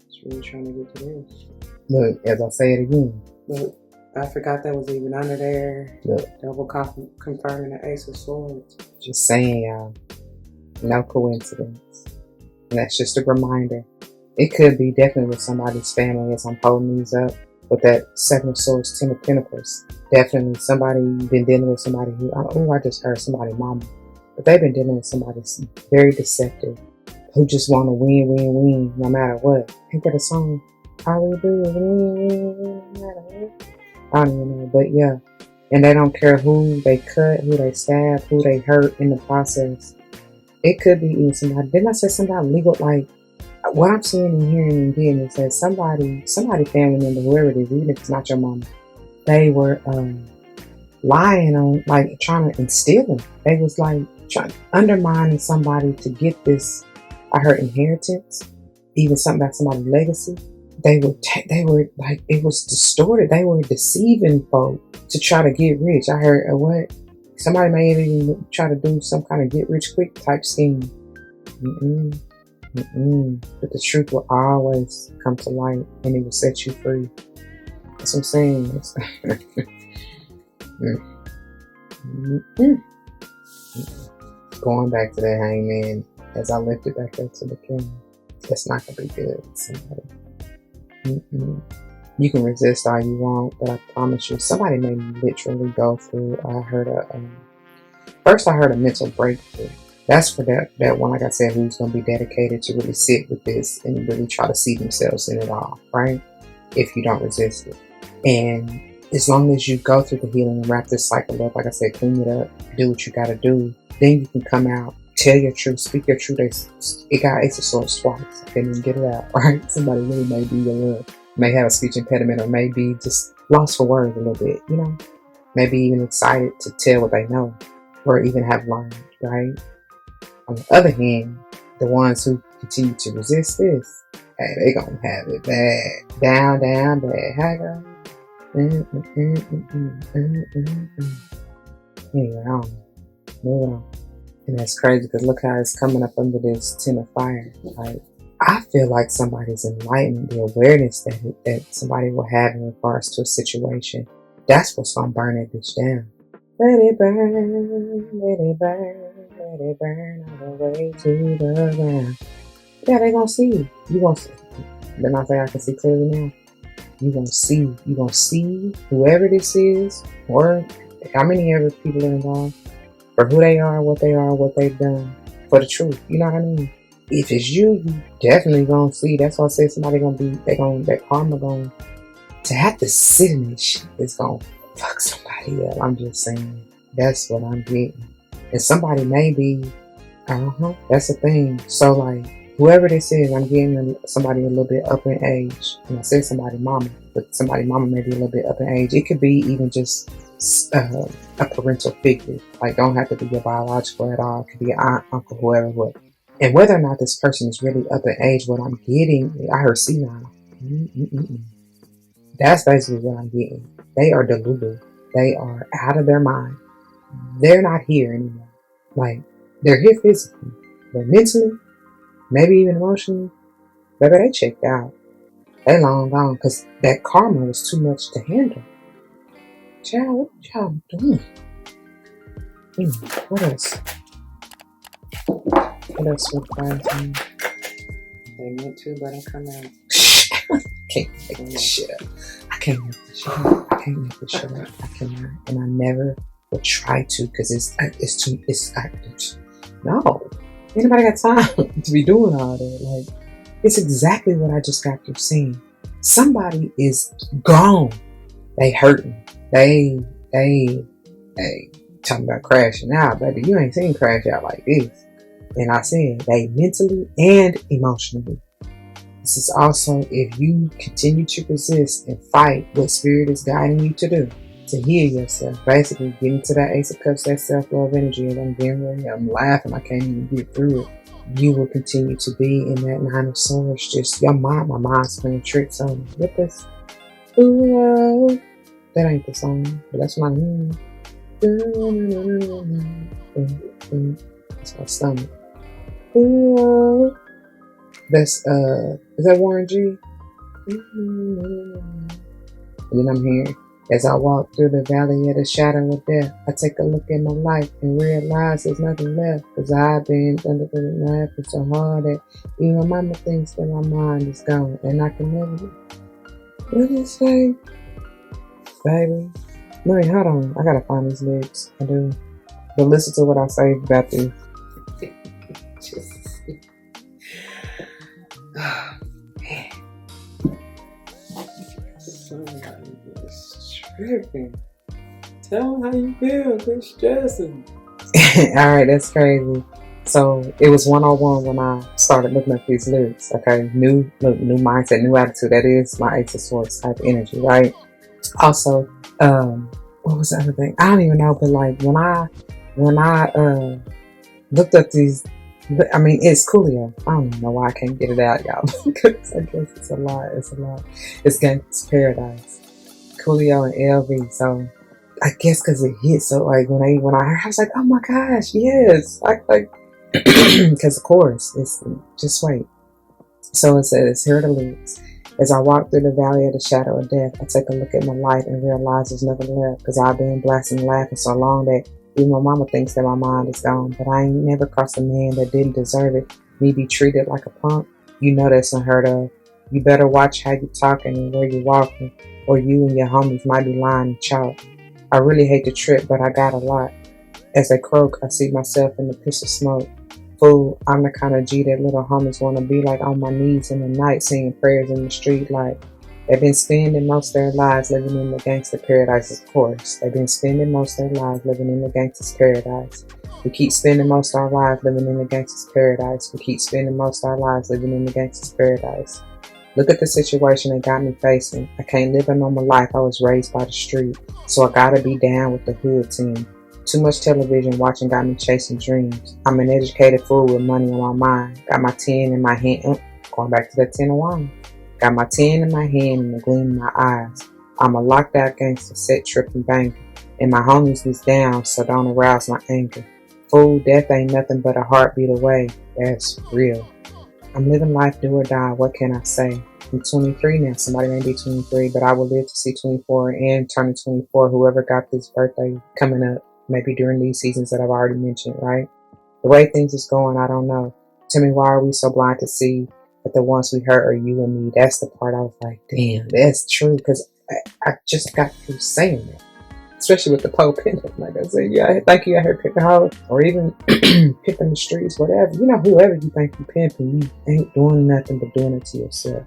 It's really trying to get to this. Look, as I say it again. Look, I forgot that was even under there. Look. Double confirming the Ace of Swords. Just saying, y'all. No coincidence. And that's just a reminder. It could be definitely with somebody's family as I'm holding these up. With that 7 of Swords, 10 of Pentacles. Definitely somebody, you've been dealing with somebody who, oh, I just heard somebody mama. But they've been dealing with somebody very deceptive. Who just want to win, no matter what. Ain't that a song? All we do is win, no matter what. I don't even know, but yeah. And they don't care who they cut, who they stab, who they hurt in the process. It could be even somebody. Didn't I say somebody legal? Like, what I'm seeing and hearing and getting is that somebody family member, whoever it is, even if it's not your mama, they were lying on, like trying to instill them. They was like trying undermining somebody to get this. I heard inheritance, even something about somebody's legacy. They were like, it was distorted. They were deceiving folk to try to get rich. I heard what? Somebody may even try to do some kind of get rich quick type scheme. But the truth will always come to light and it will set you free. That's what I'm saying. Going back to that hangman, as I lift it back up to the camera, that's not going to be good with somebody. You can resist all you want, but I promise you, somebody may literally go through. First I heard a mental breakthrough. That's for that one, like I said, who's going to be dedicated to really sit with this and really try to see themselves in it all, right? If you don't resist it. And as long as you go through the healing and wrap this cycle up, like I said, clean it up, do what you got to do, then you can come out, tell your truth, speak your truth. It got Ace of Swords twice. I couldn't even get it out, right? Somebody really may be may have a speech impediment or may be just lost for words a little bit, you know? Maybe even excited to tell what they know or even have learned, right? On the other hand, the ones who continue to resist this, hey, they gonna have it bad. Down bad. How go? Anyway, moving on. And that's crazy because look how it's coming up under this 10 of fire. Like, I feel like somebody's enlightenment, the awareness that somebody will have in regards to a situation. That's what's gonna burn that bitch down. Let it burn, let it burn, let it burn all the way to the ground. Yeah, they gonna see. You gonna see. Then I say I can see clearly now. You gonna see whoever this is, or how many other people are involved, for who they are, what they've done, for the truth. You know what I mean? If it's you definitely gonna see. That's why I say somebody gonna be, that karma gonna, to have to sit in this shit is gonna fuck somebody up. I'm just saying. That's what I'm getting. And somebody may be, that's the thing. So like, whoever this is, I'm getting somebody a little bit up in age. And I said somebody mama, but somebody mama may be a little bit up in age. It could be even just a parental figure. Like, don't have to be your biological at all. It could be an aunt, uncle, whoever. And whether or not this person is really up in age, what I'm getting, I heard senile. That's basically what I'm getting. They are deluded. They are out of their mind. They're not here anymore. Like, they're here physically, but mentally, maybe even emotionally, baby, they checked out. They long gone because that karma was too much to handle. Child, what y'all doing? What else? What else requires me? They meant to, but I come out. Can't make this shit up. I can't make this shit up. I cannot. And I never would try to because it's too, no. Anybody got time to be doing all that? Like, it's exactly what I just got through saying. Somebody is gone. They hurting. They talking about crashing out, baby. You ain't seen crash out like this. And I said they mentally and emotionally. This is also if you continue to resist and fight what spirit is guiding you to do, to heal yourself. Basically, get into that Ace of Cups, that self-love energy. And I'm getting ready. I'm laughing. I can't even get through it. You will continue to be in that 9 of Swords. Just your mind. My mind's playing tricks on me. What this? Ooh, that ain't the song, but that's my name. That's my stomach. Ooh, that's is that Warren G? And then I'm here. As I walk through the valley of the shadow of death, I take a look at my life and realize there's nothing left. Cause I've been under the knife for so hard that even my mama thinks that my mind is gone and I can never. What did it say? Baby. Wait, hold on. I gotta find these lyrics. I do. But listen to what I say about this. Oh, man. Somebody is tripping. Tell them how you feel. Quit stressing. Alright, that's crazy. So it was 101 when I started looking at these lyrics. Okay, new mindset, new attitude. That is my Ace of Swords type energy, right? Also, what was the other thing? I don't even know, but like when I looked up these, I mean, it's Coolio. I don't even know why I can't get it out, y'all. Because I guess it's a lot. It's Gangsta's Paradise, Coolio and LV. So I guess because it hit so like when I heard, I was like, oh my gosh, yes, like because of course it's just wait. So it says, here are the lyrics. As I walk through the valley of the shadow of death, I take a look at my life and realize there's nothing left. Because I've been blasting and laughing so long that even my mama thinks that my mind is gone. But I ain't never crossed a man that didn't deserve it. Me be treated like a punk. You know that's unheard of. You better watch how you talking and where you walking, or you and your homies might be lying and chalk. I really hate the trip, but I got a lot. As I croak, I see myself in the piss of smoke. Fool, I'm the kind of G that little homies want to be like on my knees in the night singing prayers in the street like they've been spending most of their lives living in the gangster paradise, of course. They've been spending most of their lives living in the gangster's paradise. We keep spending most of our lives living in the gangster's paradise. We keep spending most of our lives living in the gangster's paradise. Look at the situation that got me facing. I can't live a normal life. I was raised by the street, so I gotta be down with the hood team. Too much television watching got me chasing dreams. I'm an educated fool with money on my mind. Got my 10 in my hand. Going back to that 10 of wine. Got my 10 in my hand and the gleam in my eyes. I'm a locked out gangster, set tripping banker. And my homies was down, so don't arouse my anger. Fool, death ain't nothing but a heartbeat away. That's real. I'm living life do or die. What can I say? I'm 23 now. Somebody may be 23, but I will live to see 24 and turning 24. Whoever got this birthday coming up, maybe during these seasons that I've already mentioned, right? The way things is going, I don't know. Tell me, why are we so blind to see that the ones we hurt are you and me? That's the part I was like, damn, that's true. Because I just got through saying that. Especially with the Pope Pimpin. Like I said, yeah, I think you out here pimping hoes, or even pimping the streets, whatever. You know, whoever you think you pimping, you ain't doing nothing but doing it to yourself.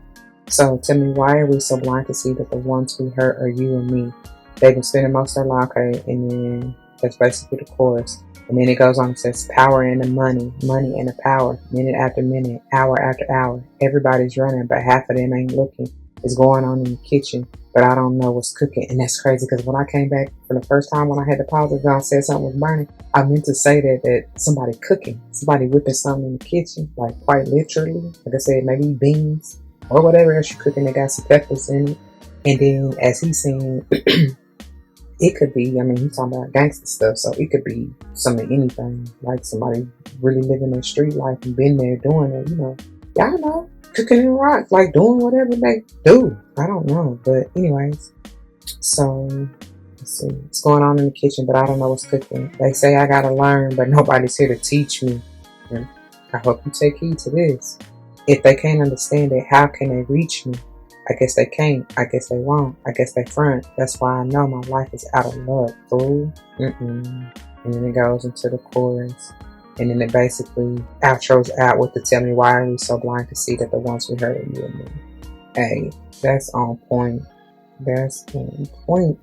So tell me, why are we so blind to see that the ones we hurt are you and me? They've been spending most of their life, okay, and then that's basically the chorus. And then it goes on and says, power and the money, money and the power, minute after minute, hour after hour. Everybody's running, but half of them ain't looking. It's going on in the kitchen, but I don't know what's cooking. And that's crazy, because when I came back for the first time, when I had to pause it and I said something was burning, I meant to say that somebody cooking, somebody whipping something in the kitchen, like quite literally. Like I said, maybe beans or whatever else you cooking that got some peppers in it. And then as he's saying, it could be, I mean, he's talking about gangster stuff, so it could be some of anything, like somebody really living their street life and been there doing it, you know. Y'all know, cooking in rocks, like doing whatever they do. I don't know, but anyways. So, let's see. It's going on in the kitchen, but I don't know what's cooking. They say I gotta learn, but nobody's here to teach me. And I hope you take heed to this. If they can't understand it, how can they reach me? I guess they can't. I guess they won't. I guess they front. That's why I know my life is out of luck, fool. And then it goes into the chorus. And then it basically outros out with the tell me, why are we so blind to see that the ones we hurt are you and me? Hey, that's on point. That's on point.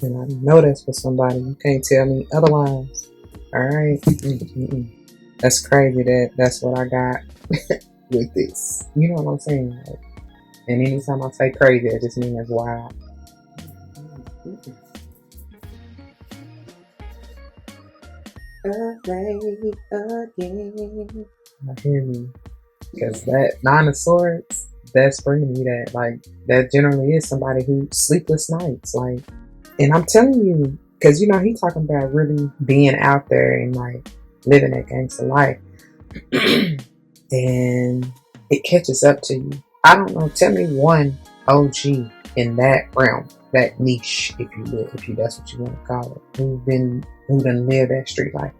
And I know that's for somebody. You can't tell me otherwise. Alright? That's crazy that's what I got with this. You know what I'm saying? Like, and anytime I say crazy, it just means it's wild. Again. I hear me. Because that 9 of Swords, that's bringing me that. Like, that generally is somebody who sleepless nights. Like, and I'm telling you, because, you know, he talking about really being out there and, like, living that gangster life. And it catches up to you. I don't know. Tell me one OG in that realm, that niche, if you will, if that's what you want to call it, who done lived that street life.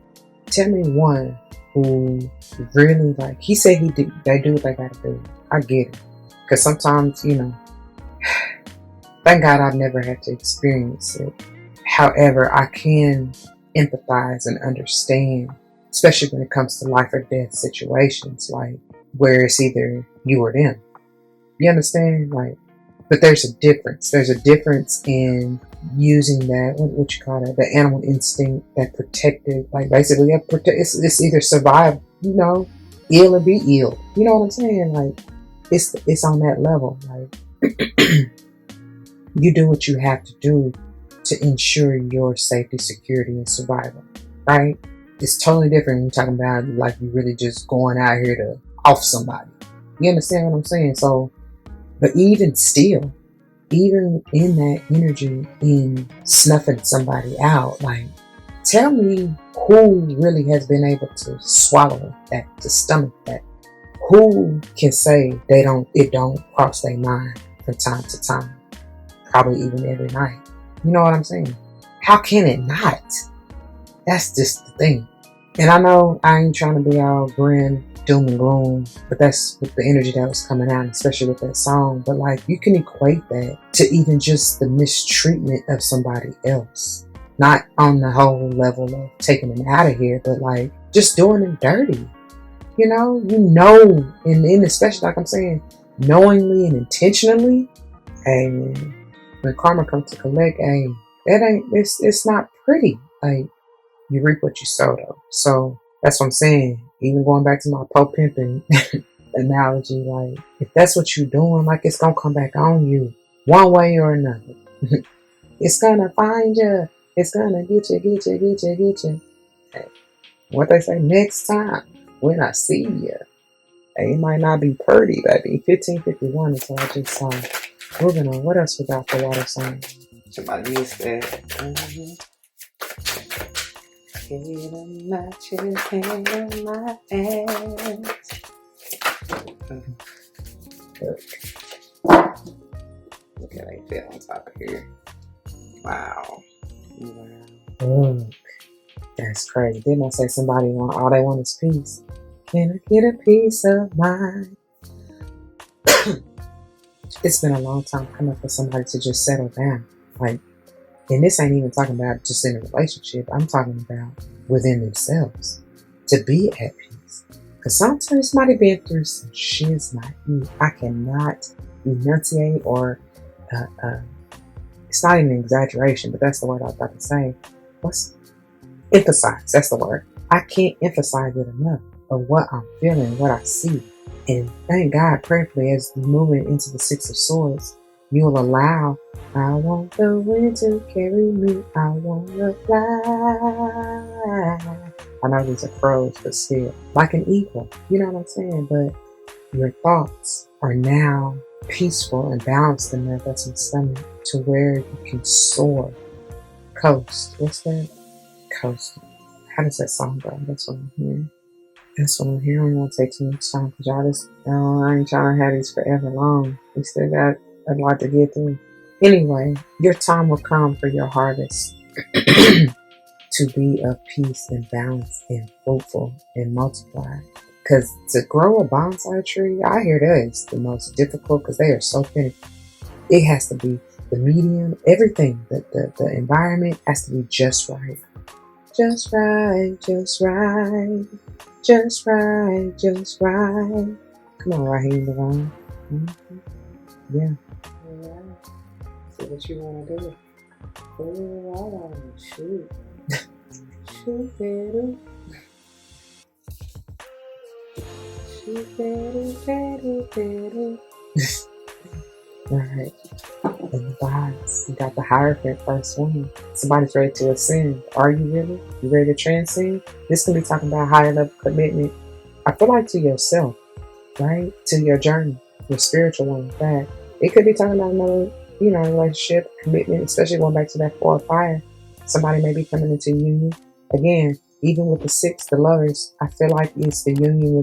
Tell me one who really, like, he said they do what they gotta do. I get it, because sometimes, you know, thank God I've never had to experience it. However, I can empathize and understand, especially when it comes to life or death situations, like where it's either you or them. You understand? Like, but there's a difference. There's a difference in using that, what you call it, the animal instinct, that protective, like basically it's either survive, you know, ill or be ill. You know what I'm saying? Like, it's on that level. Like, you do what you have to do to ensure your safety, security, and survival. Right? It's totally different when you're talking about like you really just going out here to off somebody. You understand what I'm saying? So, but even still, even in that energy, in snuffing somebody out, like, tell me who really has been able to swallow that, to stomach that. Who can say it don't cross their mind from time to time? Probably even every night. You know what I'm saying? How can it not? That's just the thing. And I know I ain't trying to be all grim, doom and gloom, but that's with the energy that was coming out, especially with that song. But like, you can equate that to even just the mistreatment of somebody else. Not on the whole level of taking them out of here, but like just doing them dirty. You know, and especially like I'm saying, knowingly and intentionally. And when karma comes to collect, it's not pretty. Like, you reap what you sow, though. So that's what I'm saying. Even going back to my Pope Pimpin analogy, like, if that's what you're doing, like, it's gonna come back on you one way or another. It's gonna find you. It's gonna get you. Hey, what they say, next time when I see you. Hey, it might not be pretty, baby. 1551 is what I just saw. Moving on. What else we got for water sign? Somebody missed that. Get on my chest, hand on my ass. Look how they feel on top of here. Wow. Wow. That's crazy. Didn't I say somebody want all they want is peace? Can I get a piece of mind? It's been a long time coming for somebody to just settle down. Like, and this ain't even talking about just in a relationship. I'm talking about within themselves. To be at peace. Because sometimes somebody been through some shit's not me. I cannot enunciate or it's not even an exaggeration, but that's the word I was about to say. Emphasize, that's the word. I can't emphasize it enough of what I'm feeling, what I see. And thank God, prayerfully, as we moving into the Six of Swords, you will allow, I want the wind to carry me, I want to fly. I know these are crows, but still, like an eagle, you know what I'm saying? But your thoughts are now peaceful and balanced enough as in stomach to where you can soar, coast. What's that? Coast. How does that song go? That's what I'm hearing. That's what I'm hearing. I don't want to take too much time because y'all just, I ain't trying to have these forever long. We still got a lot to get through. Anyway, your time will come for your harvest to be of peace and balance and fruitful and multiply. Because to grow a bonsai tree, I hear that is the most difficult because they are so thin. It has to be the medium, everything, the environment has to be just right. Just right, just right, just right, just right. Come on, RAHEIM, DEVAUGHN. Yeah. Alright. See what you want to do. Oh, shoot. Shoot, better. Shoot, better. Alright. And the vibes. You got the Hierophant first one. Somebody's ready to ascend. Are you really? You ready to transcend? This can be talking about higher level commitment. I feel like to yourself, right? To your journey, your spiritual one. In fact, it could be talking about another, relationship, commitment, especially going back to that 4 of fire. Somebody may be coming into union. Again, even with the 6, the lovers, I feel like it's the union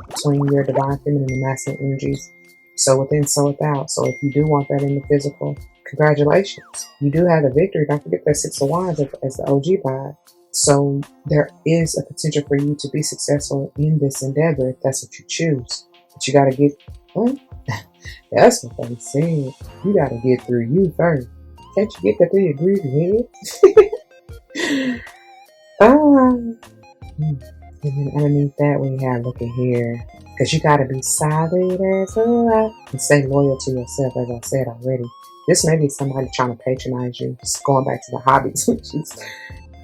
between your divine feminine and masculine energies. So within, so without. So if you do want that in the physical, congratulations. You do have the victory. Don't forget that 6 of Wands as the OG vibe. So there is a potential for you to be successful in this endeavor if that's what you choose. But you got to get, what? That's what they said. You got to get through you first. Can't you get that through your greedy head? And then underneath that we have, look at here. Because you got to be solid as a rock and stay loyal to yourself, as I said already. This may be somebody trying to patronize you. Just going back to the hobbies, which is,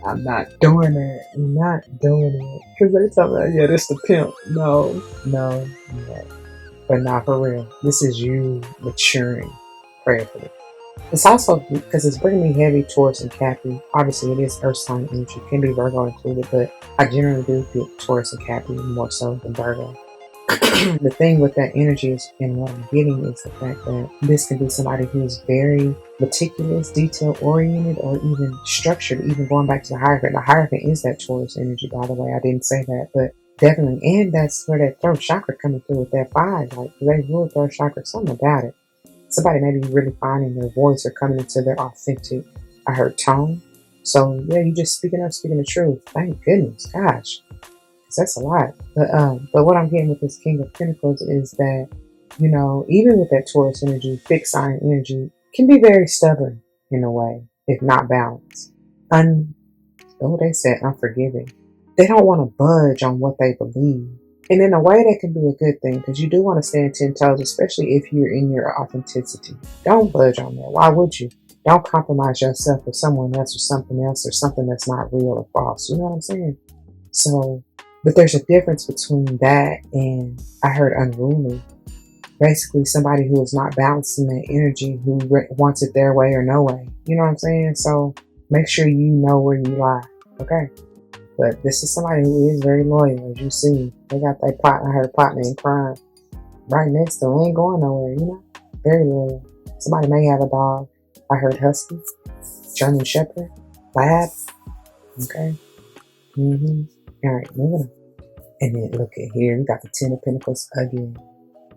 I'm not doing it. I'm not doing it. Because they tell me, yeah, this the pimp. No. But not for real. This is you maturing prayerfully. It's also because it's bringing me heavy Taurus and Capri. Obviously, it is Earth sign energy. It can be Virgo included, but I generally do get Taurus and Capri more so than Virgo. The thing with that energy is, and what I'm getting is the fact that this can be somebody who is very meticulous, detail-oriented, or even structured, even going back to the Hierophant. The Hierophant is that Taurus energy, by the way. I didn't say that, but definitely. And that's where that throat chakra coming through with that 5. Like, they rule throat chakra, something about it. Somebody may be really finding their voice or coming into their authentic, I heard, tone. So, yeah, you just speaking the truth. Thank goodness. Gosh. That's a lot. But what I'm getting with this King of Pentacles is that, even with that Taurus energy, fixed sign energy, can be very stubborn in a way, if not balanced. They said unforgiving. They don't want to budge on what they believe. And in a way, that can be a good thing because you do want to stand 10 toes, especially if you're in your authenticity. Don't budge on that. Why would you? Don't compromise yourself for someone else or something that's not real or false. You know what I'm saying? So, but there's a difference between that and, I heard, unruly. Basically, somebody who is not balancing that energy, who wants it their way or no way. You know what I'm saying? So make sure you know where you lie. Okay? But this is somebody who is very loyal, as you see. They got that partner, I heard, partner in crime right next to them. Ain't going nowhere, Very loyal. Somebody may have a dog. I heard husky, German shepherd, lab. Okay? All right, moving on. And then look at here, we got the Ten of Pentacles again.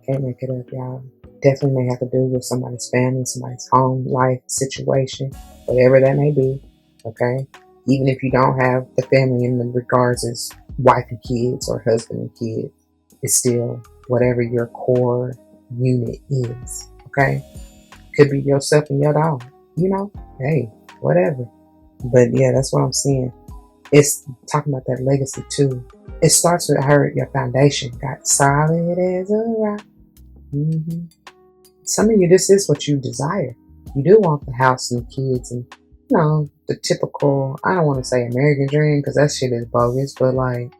Can't make it up, y'all. Definitely may have to do with somebody's family, somebody's home life situation, whatever that may be. Okay, even if you don't have the family in the regards as wife and kids or husband and kids, it's still whatever your core unit is. Okay, could be yourself and your dog. You know, hey, whatever. But yeah, that's what I'm seeing. It's talking about that legacy too. It starts with your foundation got solid as a rock. Some of you, this is what you desire. You do want the house and the kids and, you know, the typical, I don't want to say American dream because that shit is bogus, but like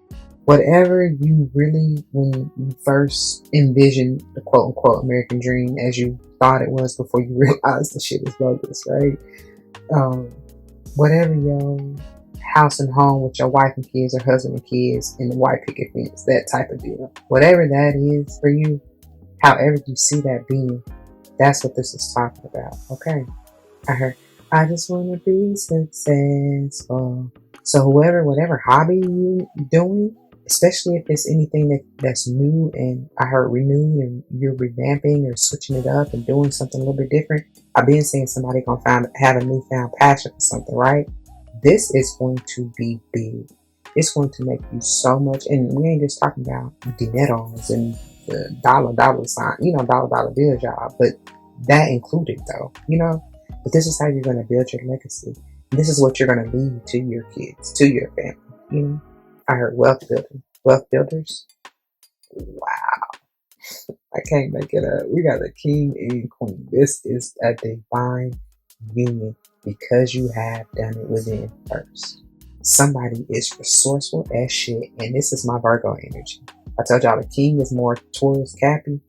whatever you really, when you first envisioned the quote unquote American dream as you thought it was before you realized the shit is bogus, right? Whatever your house and home with your wife and kids or husband and kids in the white picket fence, that type of deal. Whatever that is for you, however you see that being, that's what this is talking about. Okay. I heard, I just want to be successful. So whatever hobby you doing, especially if it's anything that's new and I heard renewed and you're revamping or switching it up and doing something a little bit different. I've been seeing somebody gonna have a newfound passion for something, right? This is going to be big. It's going to make you so much, and we ain't just talking about dineros and the dollar sign, you know, dollar bill job, but that included though, you know. But this is how you're going to build your legacy. This is what you're going to leave to your kids, to your family. You know, I heard wealth builders. Wow, I can't make it up. We got a king and queen. This is a divine union because you have done it within first. Somebody is resourceful as shit, and this is my Virgo energy. I told y'all the king is more Taurus Cappy.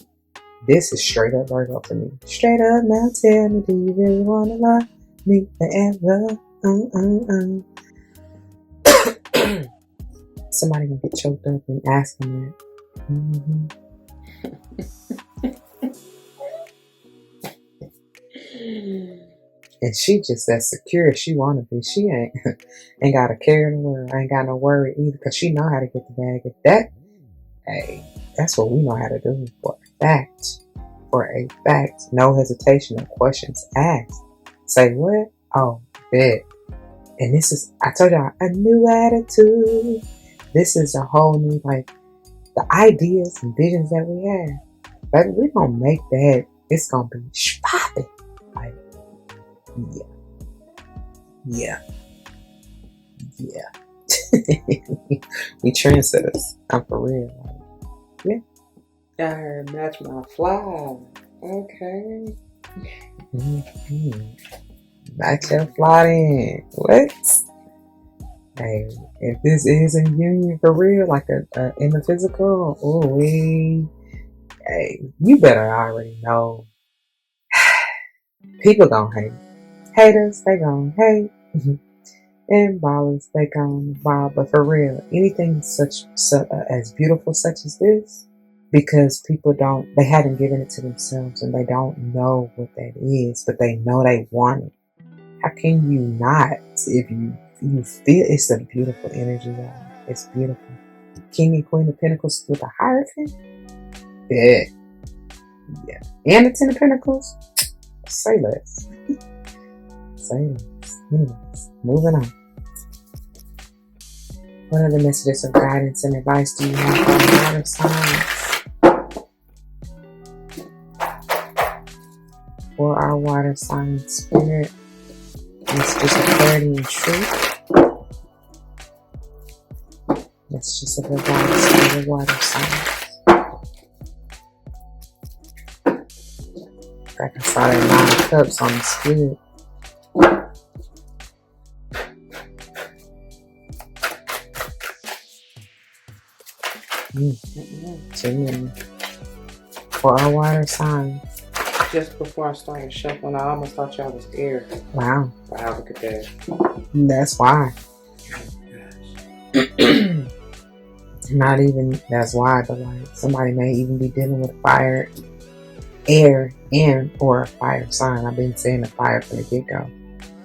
This is straight up Virgo for me. Straight up, now tell me, do you really want to love me forever? Somebody gonna get choked up and asking that. And she just as secure as she wanna be. She ain't got a care in the world. Ain't got no worry either, cause she know how to get the bag. If that, hey, that's what we know how to do for a fact. For a fact. No hesitation, no questions asked. Say what? Oh, bet. And this is, I told y'all, a new attitude. This is a whole new, like, the ideas and visions that we have. But we're gonna make that, it's gonna be popping. Like, yeah. We trendsetters. I'm for real. Like, yeah. I heard match my fly. Okay. Match your fly in. What? Hey, if this is a union for real, like a in the physical, hey, you better already know. People gonna hate. Haters, they gonna hate. And ballers, they gonna ball. But for real, anything such as beautiful such as this, because people they haven't given it to themselves and they don't know what that is, but they know they want it. How can you not if you feel it's a beautiful energy, y'all. It's beautiful. King and Queen of Pentacles with a Hierophant. Yeah. And the Ten of Pentacles. Say less. Say less. Anyways, moving on. What other messages of guidance and advice do you have for water signs? For our water sign spirit, messages of clarity and truth. Messages of advice for the water signs. Like I saw that 9 of Cups on the spirit. For our water signs. Just before I started shuffling, I almost thought y'all was air. Wow. Wow, look at that. That's why. Oh, Not even that's why, but like somebody may even be dealing with fire, air, or a fire sign. I've been saying the fire from the get-go.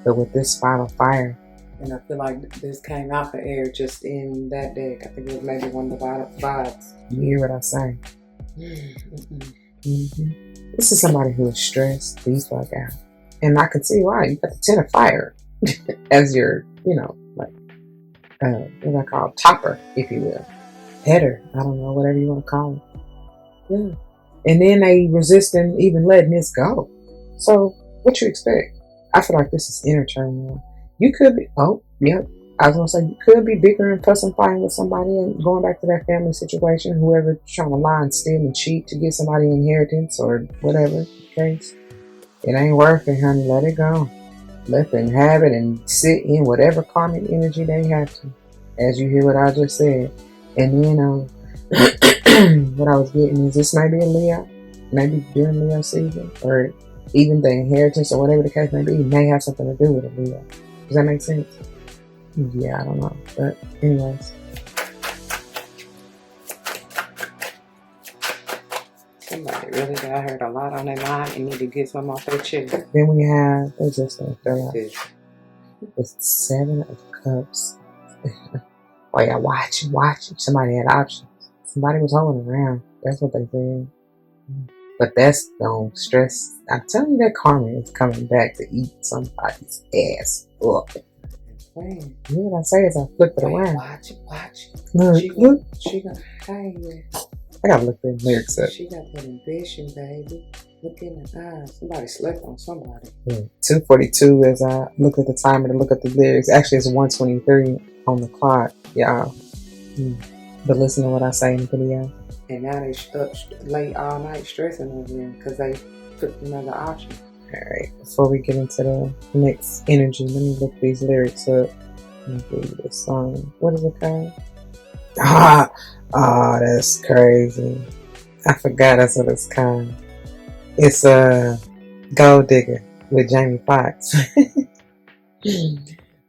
But with this spot of fire, And I feel like this came out the air just in that deck. I think it was maybe one of the vibes. You hear what I say? This is somebody who is stressed the fuck out. And I can see why. You got the 10 of fire as your, you know, like, what I call topper, if you will. Header. I don't know, whatever you want to call it. Yeah. And then they resisting even letting this go. So, what you expect? I feel like this is inner turmoil. You could be, oh, yep. I was going to say, you could be bickering, fussing, fighting with somebody and going back to that family situation, whoever trying to lie and steal and cheat to get somebody inheritance or whatever the case. It ain't working, honey. Let it go. Let them have it and sit in whatever karmic energy they have to. As you hear what I just said. And then, what I was getting is this may be a Leo, maybe during Leo season, or even the inheritance or whatever the case may be, may have something to do with a Leo. Does that make sense? Yeah, I don't know. But anyways. Somebody really got hurt a lot on their mind and need to get some off their chest. Then we have, they just fell out. It's 7 of Cups. Oh yeah, watch. Somebody had options. Somebody was holding around. That's what they said. But that's don't stress. I'm telling you that karma is coming back to eat somebody's ass up. You know what I say as I flip it around. Watch it. Look. She got, hey, I gotta look the lyrics up. She got that ambition, baby. Look in the eyes. Somebody slept on somebody. 2:42 as I look at the timer to look at the lyrics. Actually, it's 1:23 on the clock, y'all. But listen to what I say in the video. And now they up late all night stressing over them because they took another option. Alright, before we get into the next energy, let me look these lyrics up. Let me give you this song. What is it called? Oh, that's crazy. I forgot that's what it's called. It's Gold Digger with Jamie Foxx.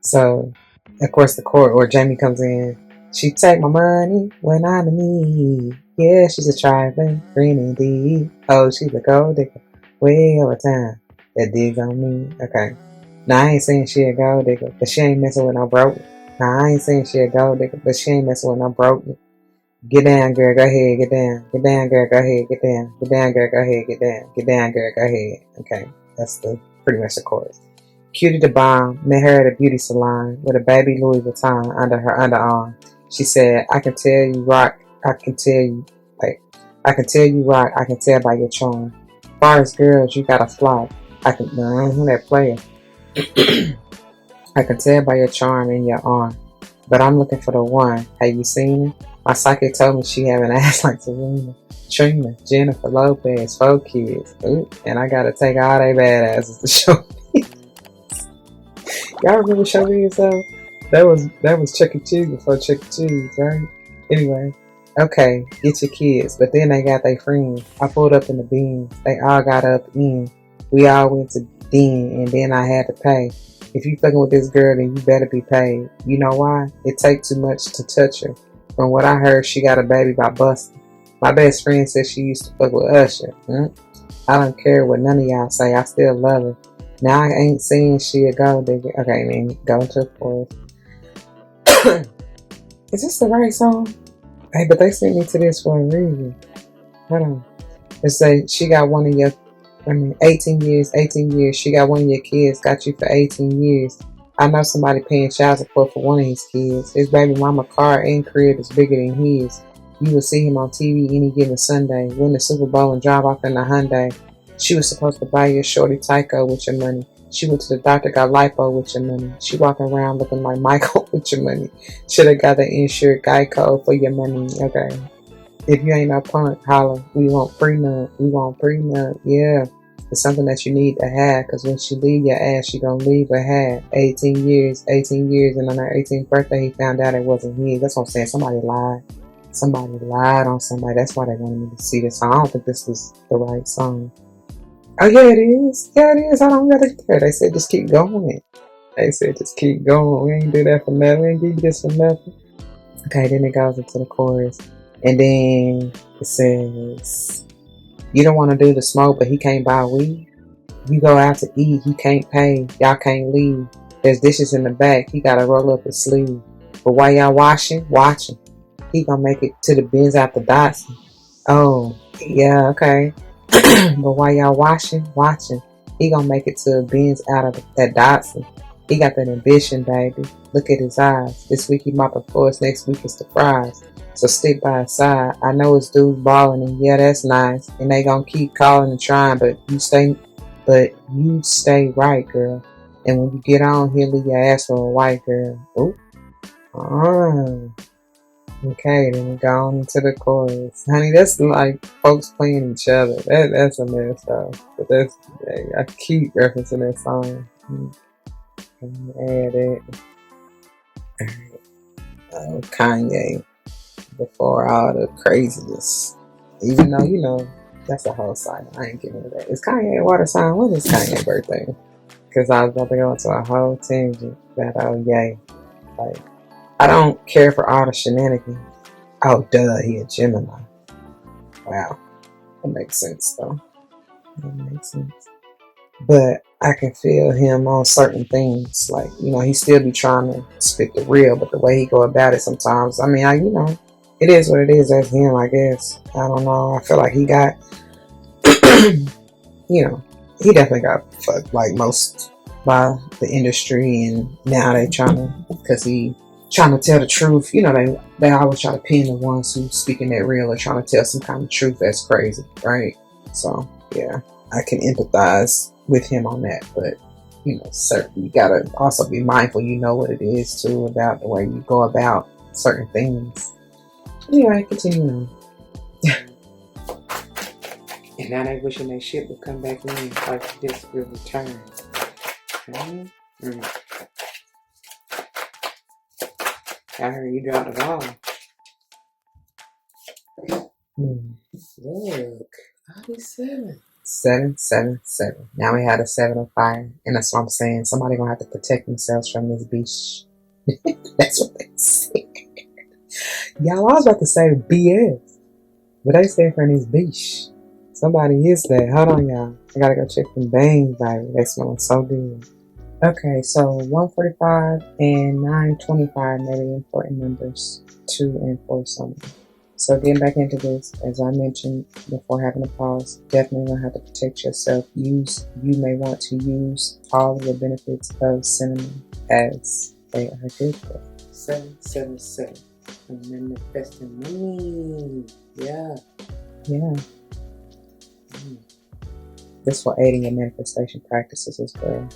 So, of course, the chord or Jamie comes in. She take my money when I'm in need. Yeah, she's a trifling friend indeed. Oh, she's a gold digger. Way over time. That digs on me. Okay. Now, I ain't saying she a gold digger, but she ain't messing with no broke. Now, I ain't saying she a gold digger, but she ain't messing with no broke. Get down, girl, go ahead, get down. Get down, girl, go ahead, get down. Get down, girl, go ahead, get down. Get down, girl, go ahead. Okay, that's the pretty much the chorus. Cutie the bomb, met her at a beauty salon with a baby Louis Vuitton under her underarm. She said, I can tell you rock, I can tell you rock, I can tell by your charm. As far as girls, you got a fly. I can, that player. I can tell by your charm and your arm. But I'm looking for the one. Have you seen her? My psychic told me she have an ass like Serena, Trina, Jennifer Lopez, 4 kids. Ooh, and I gotta take all they badasses to show me. Y'all remember Show Me Yourself? That was Chuck E. Cheese before Chuck E. Cheese, right? Anyway, okay, get your kids. But then they got their friends. I pulled up in the Benz. They all got up in. We all went to den, and then I had to pay. If you fucking with this girl, then you better be paid. You know why? It takes too much to touch her. From what I heard, she got a baby by busting. My best friend said she used to fuck with Usher. I don't care what none of y'all say. I still love her. Now I ain't saying she a gold digger. Okay, man, go to the forest. Is this the right song? Hey, but they sent me to this for a reason. Hold on. It say she got one of your, 18 years. She got one of your kids, got you for 18 years. I know somebody paying child support for one of his kids. His baby mama car and crib is bigger than his. You will see him on TV any given Sunday, win the Super Bowl and drive off in a Hyundai. She was supposed to buy your shorty Tyco with your money. She went to the doctor, got lipo with your money. She walking around looking like Michael with your money. Should have got the insured Geico for your money. Okay. If you ain't no punk, holler. We want prenup. Yeah. It's something that you need to have, because when she leave your ass, she gonna leave her hat. 18 years, and on her 18th birthday, he found out it wasn't his. That's what I'm saying. Somebody lied. Somebody lied on somebody. That's why they wanted me to see this song. I don't think this was the right song. Oh, yeah, it is. Yeah, it is. I don't gotta care. They said just keep going. We ain't do that for nothing. We ain't give you this for nothing. Okay, then it goes into the chorus. And then it says, you don't want to do the smoke, but he can't buy weed. You go out to eat, he can't pay. Y'all can't leave. There's dishes in the back. He gotta roll up his sleeve. But while y'all washing, watch him. He gonna make it to the bins after Dotson. Oh, yeah, okay. But while y'all watching, he gonna make it to the bins out of that Dotson. He got that ambition, baby. Look at his eyes. This week he mopping floors. Next week it's the fries. So stick by his side. I know it's dudes balling, and yeah, that's nice. And they gonna keep calling and trying, but you stay right, girl. And when you get on, he'll leave your ass for a white girl. Ooh. Oh. Okay, then we go on into the chorus. Honey, that's like folks playing each other. That's a mess though. But I keep referencing that song. Add it. Alright. Kanye. Before all the craziness. Even though, you know, that's a whole side. I ain't getting into that. Is Kanye a water sign? When is Kanye's birthday? Because I was about to go into a whole tangent that, oh, yay. Like, I don't care for all the shenanigans. Oh, duh, he a Gemini. Wow. That makes sense, though. That makes sense. But I can feel him on certain things. Like, you know, he still be trying to spit the real, but the way he go about it sometimes, I mean, you know, it is what it is. That's him, I guess. I don't know. I feel like he got, you know, he definitely got fucked like most by the industry, and now they trying to, because he trying to tell the truth. You know, they always try to pin the ones who speaking that real or trying to tell some kind of truth that's crazy, right? So yeah, I can empathize with him on that, but you know, certainly you gotta also be mindful. You know what it is too about the way you go about certain things. Anyway, continue on. And now they wishing their ship would come back in like this will return. I heard you dropped the ball. Look, all these 7. 7, 7, 7. Now we had a 7 of fire, and that's what I'm saying. Somebody gonna have to protect themselves from this beast. That's what they say. Y'all, I was about to say BS, but they say from this beach. Somebody is that. Hold on, y'all. I gotta go check them bangs, baby. They smelling so good. Okay, so 145 and 925 may be important numbers. 2 and 4 something. So getting back into this, as I mentioned before having a pause, definitely gonna have to protect yourself. You may want to use all of the benefits of cinnamon as they are good for. 777. Manifesting money. Yeah. This will aid in your manifestation practices as well.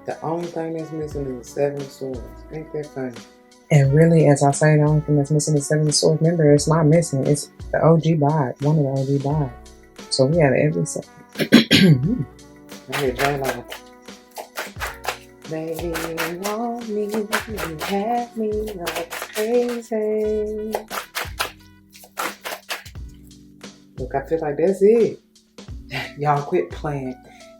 The only thing that's missing is the 7 of swords. Ain't that funny? And really, as I say, the only thing that's missing is 7 of swords. Remember, it's not missing. It's the OG BLIGE. One of the OG BLIGE. So we have every set. I hear LALAH. They want me, you have me like crazy. Look, I feel like that's it. Y'all quit playing.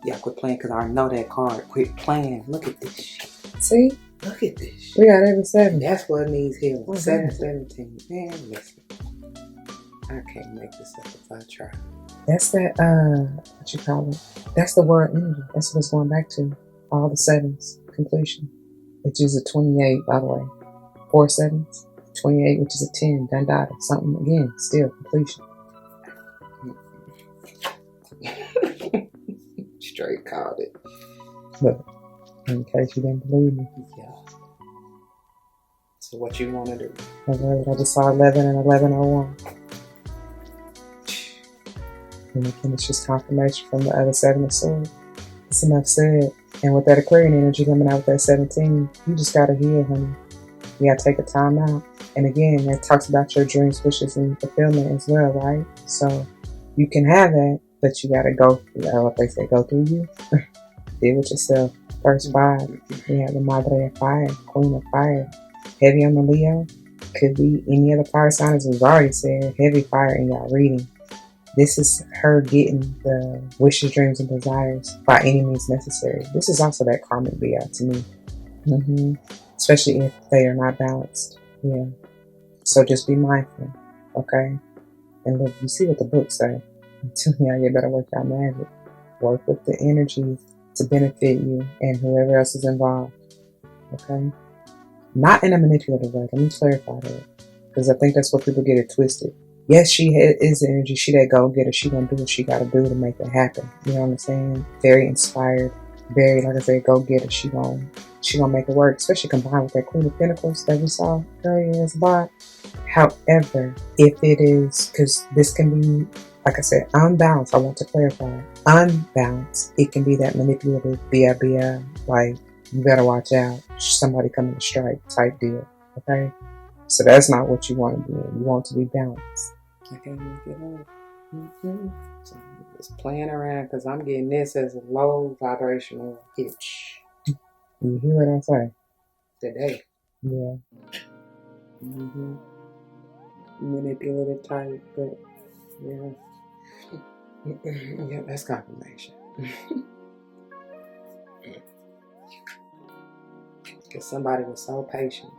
Y'all quit playing because I know that card. Quit playing. Look at this shit. See? Look at this shit. We got every 7. That's what needs healing. Mm-hmm. 717. Man, listen. I can't make this up if I try. That's that, what you call it? That's the word energy. That's what it's going back to. All the 7s. Completion. Which is a 28, by the way. 4 7s. 28, which is a 10. Done data. Something again. Still completion. Straight called it. But in case you didn't believe me. Yeah. So what you want to do? I just saw 11 and 1101. And again, it's just confirmation from the other 7 of swords. It's enough said. And with that Aquarian energy coming out with that 17, you just gotta heal, honey. You gotta take a time out. And again, that talks about your dreams, wishes, and fulfillment as well, right? So you can have that, but you gotta go, what they say, go through you. Deal with yourself. First 5, we have the Madre of Fire, Queen of Fire. Heavy on the Leo. Could be any other fire sign, as we've already said. Heavy fire in y'all reading. This is her getting the wishes, dreams, and desires by any means necessary. This is also that karmic BI to me. Especially if they are not balanced. Yeah. So just be mindful. Okay? And look, you see what the books say. I'm telling y'all, you better work y'all magic. Work with the energies to benefit you and whoever else is involved. Okay? Not in a manipulative way. Let me clarify that. Because I think that's where people get it twisted. Yes, she is the energy. She that go-getter. She gonna do what she gotta do to make it happen. You know what I'm saying? Very inspired. Very, like I said, go-getter. She gonna make it work. Especially combined with that Queen of Pentacles that we saw earlier as well. However, if it is, because this can be, like I said, unbalanced. I want to clarify. Unbalanced. It can be that manipulative, BIBI, like, you better watch out. Somebody coming to strike type deal. Okay? So that's not what you want to be in. You want to be balanced. I can't even get up. So I'm just playing around because I'm getting this as a low vibrational pitch. You hear what I say? Today. Yeah. Manipulative type, but yeah. Yeah, that's confirmation. Because somebody was so patient.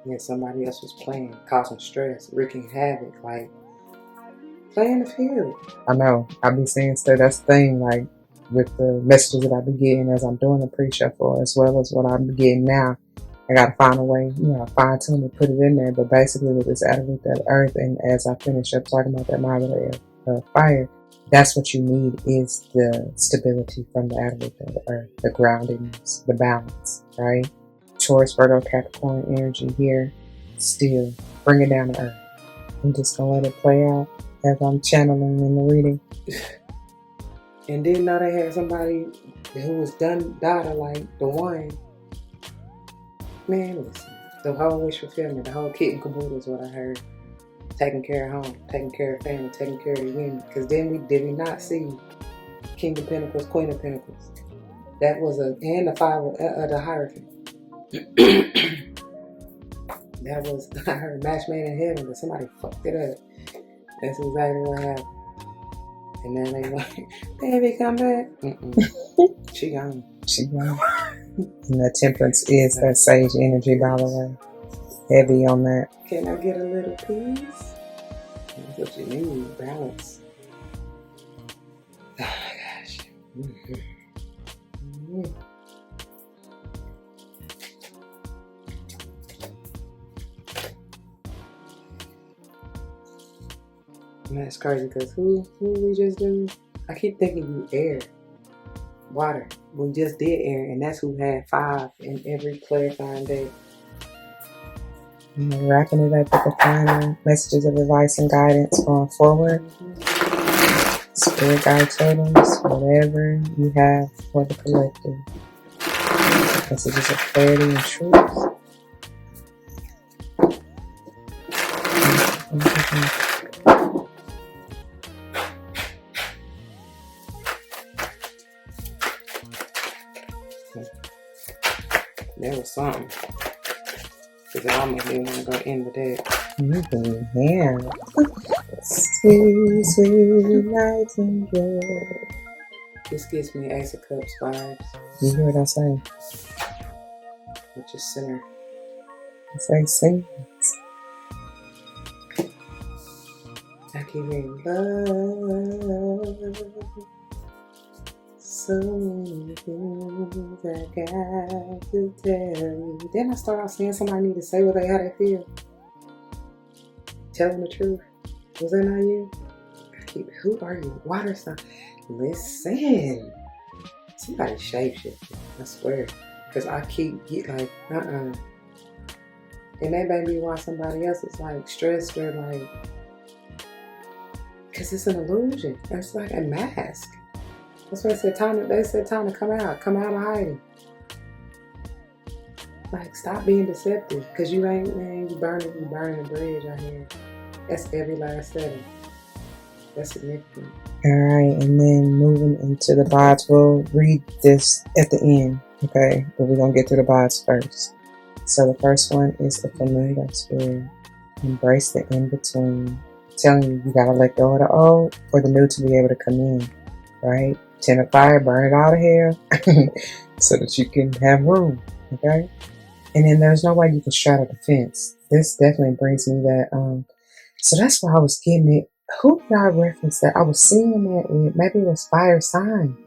And somebody else was playing, causing stress, wreaking havoc, like playing the field. I know. I be seeing stuff. That's the thing, like with the messages that I be getting as I'm doing the pre-shuffle, as well as what I'm getting now. I gotta find a way, fine tune and put it in there. But basically, with this attitude of earth, and as I finish up talking about that model of fire, that's what you need is the stability from the attitude of the earth, the groundedness, the balance, right? Taurus, Virgo, Capricorn energy here. Still, bring it down to earth. I'm just gonna let it play out as I'm channeling in the reading. And didn't know they had somebody who was daughter like the one. Man, listen, the whole wish fulfillment, the whole kit and caboodle is what I heard. Taking care of home, taking care of family, taking care of the women. Because then did we not see King of Pentacles, Queen of Pentacles? That was and the five of the Hierophant. That was, I heard match made in heaven, but somebody fucked it up. That's exactly what happened. And then they like, baby, come back. She gone. She gone. And the Temperance is that sage energy, by the way. Heavy on that. Can I get a little peace? That's what you need, balance. Oh my gosh. And that's crazy because who we just do? I keep thinking you air, water. We just did air, and that's who had 5 in every clarifying day. Wrapping it up with the final messages of advice and guidance going forward. Spirit guide totems, whatever you have for the collective. Messages of clarity and truth. There was something. Because I almost didn't want to go in the day. Yeah. Sweet, sweet nightingale. This gives me Ace of Cups vibes. You hear what I say? Which is center. It's like sing. I keep hearing love. So many things I got to tell you. Then I start out saying somebody need to say what how they feel. Telling the truth. Was that not you? Who are you? Water sign. Listen. Somebody shapeshifting. I swear. Because I keep like, And that may be why somebody else is like stressed or like, because it's an illusion. It's like a mask. That's why they said time to come out of hiding. Like, stop being deceptive, because you ain't, man, you burning the bridge out here. That's every last setting. That's significant. Alright, and then moving into the bods, we'll read this at the end, okay? But we're going to get to the bods first. So the first one is the Flamingo Spirit. Embrace the in-between. I'm telling you, you got to let go of the old for the new to be able to come in, right? Tend a fire, burn it out of here, so that you can have room, okay? And then there's no way you can straddle the fence. This definitely brings me that, so that's why I was getting it. Who did I reference that? I was seeing that with, maybe it was fire sign.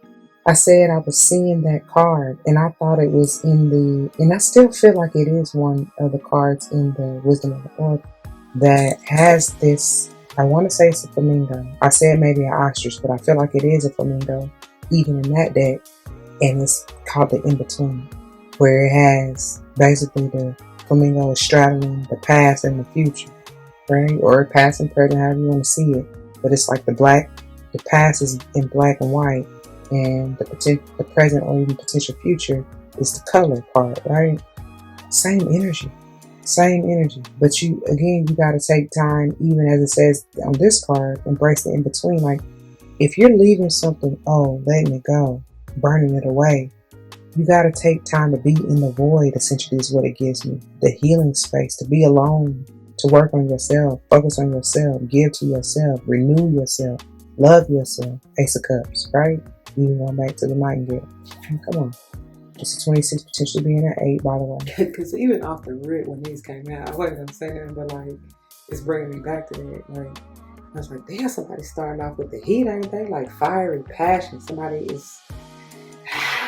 I said I was seeing that card, and I thought it was in the, and I still feel like it is one of the cards in the Wisdom of the Oracle that has this, I want to say it's a flamingo. I said maybe an ostrich, but I feel like it is a flamingo, even in that deck, and it's called the In-Between, where it has basically the flamingo is straddling the past and the future, right? Or past and present, however you want to see it. But it's like the past is in black and white, and the present or even potential future is the color part, right? Same energy. But you got to take time, even as it says on this card, embrace the in-between. Like, if you're leaving something, letting it go, burning it away, you got to take time to be in the void, essentially, is what it gives me. The healing space, to be alone, to work on yourself, focus on yourself, give to yourself, renew yourself, love yourself. Ace of Cups, right? Even going back to the Nightingale. Come on. It's a 26, potentially being an 8, by the way. Because even off the rip when these came out, I wasn't going to say that, but like, it's bringing me back to that. Like, I was like, damn, somebody starting off with the heat, ain't they? Like fiery passion. Somebody is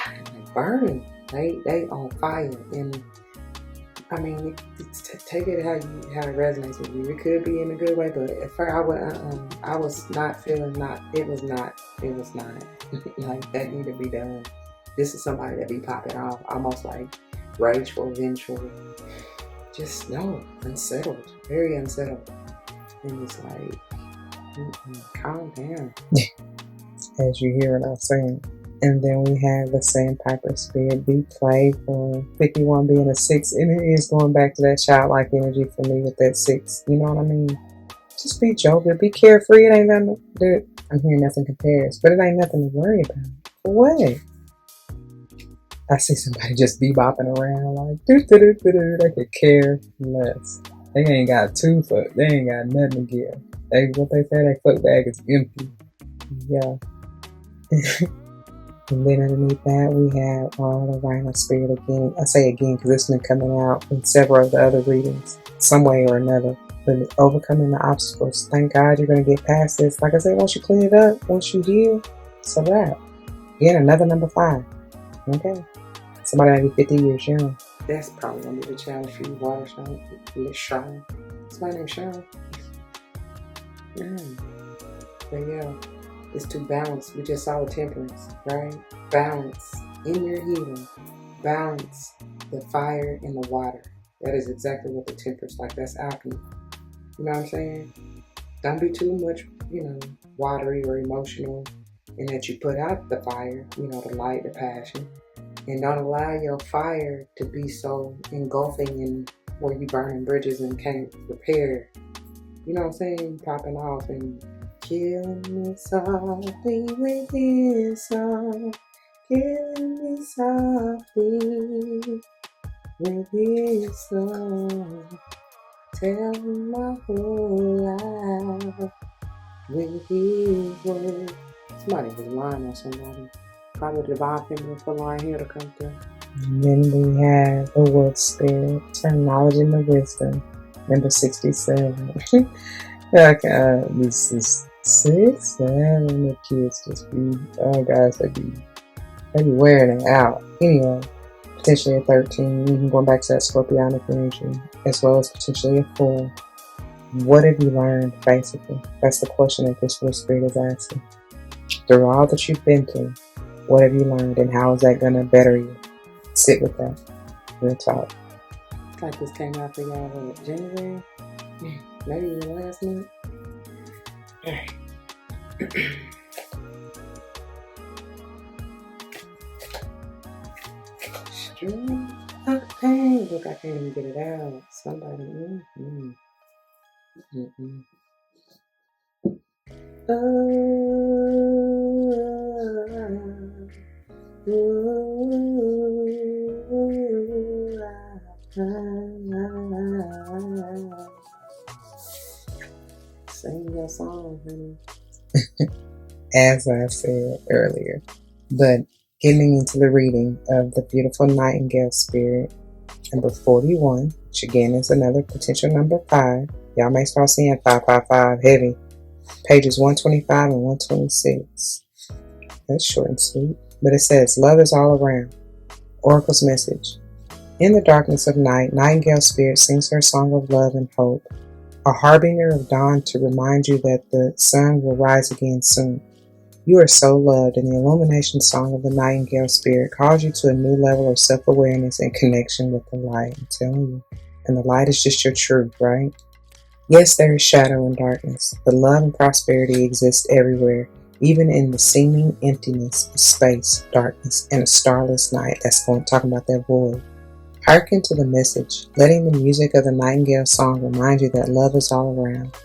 like burning. They on fire. And I mean, take it how it resonates with you. It could be in a good way, but at first I was not feeling it was not like that need to be done. This is somebody that be popping off, almost like rageful, vengeful, just unsettled, very unsettled. And it's like, calm down. As you hear what I'm saying. And then we have the Sandpiper Spirit, be playful. 51 being a 6, and it is going back to that childlike energy for me with that 6. You know what I mean? Just be jovial, be carefree. It ain't nothing. I'm hearing nothing compares, but it ain't nothing to worry about. For what? I see somebody just bebopping around like they could care less. They ain't got 2 foot. They ain't got nothing to give. What they say, their foot bag is empty. Yeah. And then underneath that, we have the Rhino Spirit again. I say again because it's been coming out in several of the other readings, some way or another. But overcoming the obstacles. Thank God you're going to get past this. Like I said, once you clean it up, once you heal, it's a wrap. Again, another number 5. Okay. Somebody might be 50 years young. That's probably going to be the challenge for you, Water Sean. Somebody named Sean. But yeah. Is to balance. We just saw the Temperance, right? Balance in your healing. Balance the fire and the water. That is exactly what the Temperance like. That's alchemy. You know what I'm saying? Don't be too much, watery or emotional, and that you put out the fire, the light, the passion, and don't allow your fire to be so engulfing and where you burning bridges and can't repair. You know what I'm saying? Popping off and killing me softly with his song. Killing me softly with his song. Tell my whole life with his word. Somebody was lying on somebody. Probably the divine feminine for lying here to come through. And then we have the Wolf Spirit. Turn knowledge into wisdom. Number 67. Okay, this is 6, 7. The kids just be, guys, they be wearing it out. Anyway, potentially a 13. You can go back to that Scorpionic energy, as well as potentially a 4. What have you learned, basically? That's the question that this Wolf Spirit is asking. Through all that you've been through, what have you learned, and how is that going to better you? Sit with that. Real talk. It's like this came out for y'all in January. Maybe even last month. String of pain. Look, I can't even get it out. Somebody. Sing your song, honey. As I said earlier. But getting into the reading of the beautiful Nightingale Spirit, number 41, which again is another potential number 5. Y'all may start seeing 555 heavy. Pages 125 and 126. That's short and sweet. But it says, love is all around. Oracle's message. In the darkness of night, Nightingale Spirit sings her song of love and hope, a harbinger of dawn to remind you that the sun will rise again soon. You are so loved, and the illumination song of the Nightingale Spirit calls you to a new level of self-awareness and connection with the light. I'm telling you. And the light is just your truth, right? Yes, there is shadow and darkness, but love and prosperity exist everywhere, even in the seeming emptiness of space, darkness, and a starless night. That's talking about that void. Hearken to the message, letting the music of the Nightingale song remind you that love is all around.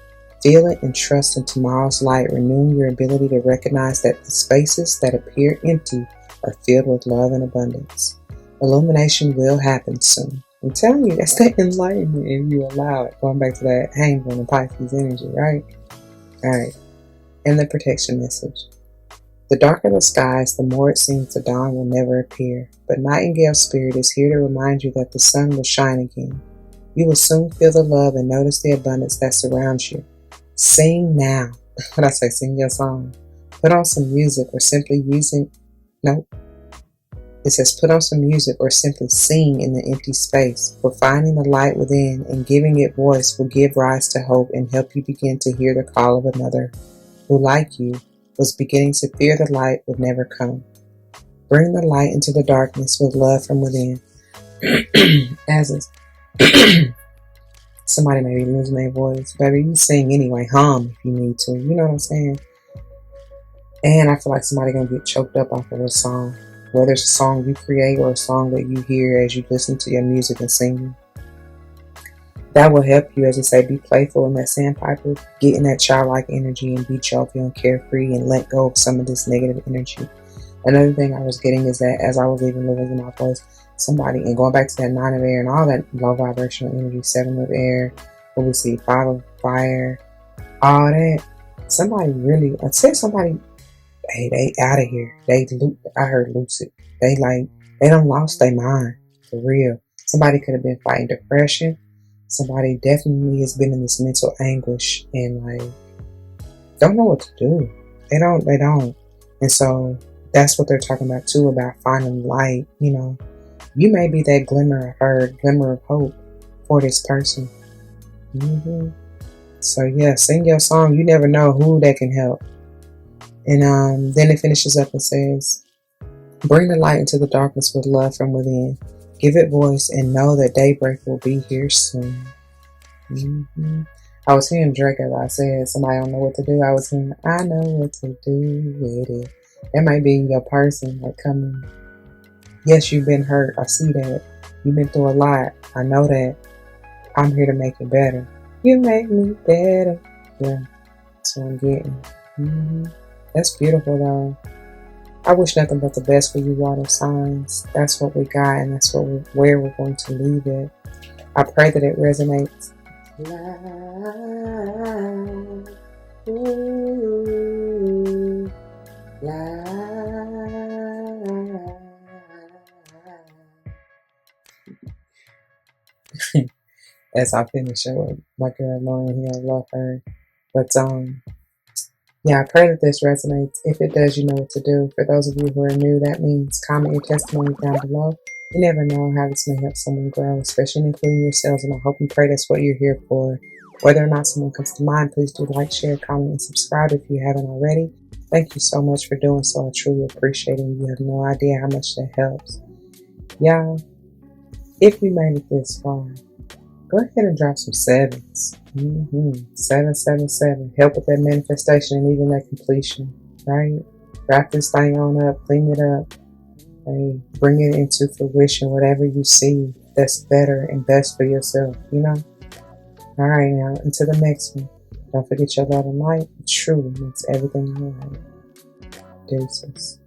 Feel it and trust in tomorrow's light, renewing your ability to recognize that the spaces that appear empty are filled with love and abundance. Illumination will happen soon. I'm telling you, that's that enlightenment if you allow it. Going back to that hang on the Pisces energy, right? Alright. And the protection message. The darker the skies, the more it seems the dawn will never appear. But Nightingale Spirit is here to remind you that the sun will shine again. You will soon feel the love and notice the abundance that surrounds you. Sing now. When I say sing your song, put on some music or simply It says put on some music or simply sing in the empty space, for finding the light within and giving it voice will give rise to hope and help you begin to hear the call of another who, like you, was beginning to fear the light would never come. Bring the light into the darkness with love from within. As is. Somebody may be losing their voice. Baby, you sing anyway. Hum if you need to. You know what I'm saying? And I feel like somebody gonna get choked up off of a song. Whether it's a song you create or a song that you hear as you listen to your music and singing. That will help you, as I say, be playful in that sandpiper, get in that childlike energy and be jovial and carefree and let go of some of this negative energy. Another thing I was getting is that as I was leaving living in my voice, somebody, and going back to that 9 of air and all that low vibrational energy, 7 of air, what we see, 5 of fire, all that, somebody really, I said somebody, hey, they out of here. I heard lucid. They done lost their mind, for real. Somebody could have been fighting depression. Somebody definitely has been in this mental anguish and don't know what to do. They don't. And so that's what they're talking about too, about finding light. You know, you may be that glimmer of hope for this person. So yeah, sing your song. You never know who that can help. And then it finishes up and says, bring the light into the darkness with love from within. Give it voice and know that daybreak will be here soon. I was hearing Drake as I said, somebody don't know what to do. I was hearing, I know what to do with it. That might be your person coming. Yes, you've been hurt. I see that. You've been through a lot. I know that. I'm here to make it better. You make me better. Yeah, that's what I'm getting. That's beautiful though. I wish nothing but the best for you water signs. That's what we got, and that's where we're going to leave it. I pray that it resonates. As I finish it with my girl LAURYN here, I love her. But yeah, I pray that this resonates. If it does, you know what to do. For those of you who are new, that means comment your testimony down below. You never know how this may help someone grow, especially including yourselves, and I hope and pray that's what you're here for. Whether or not someone comes to mind, please do like, share, comment, and subscribe if you haven't already. Thank you so much for doing so. I truly appreciate it. You have no idea how much that helps. Y'all, if you made it this far, go ahead and drop some 7s. 777. Help with that manifestation and even that completion, right? Wrap this thing on up, clean it up. Hey, bring it into fruition, whatever you see that's better and best for yourself, you know? All right, now, until the next one. Don't forget your love and light. It truly makes everything all right. Deuces.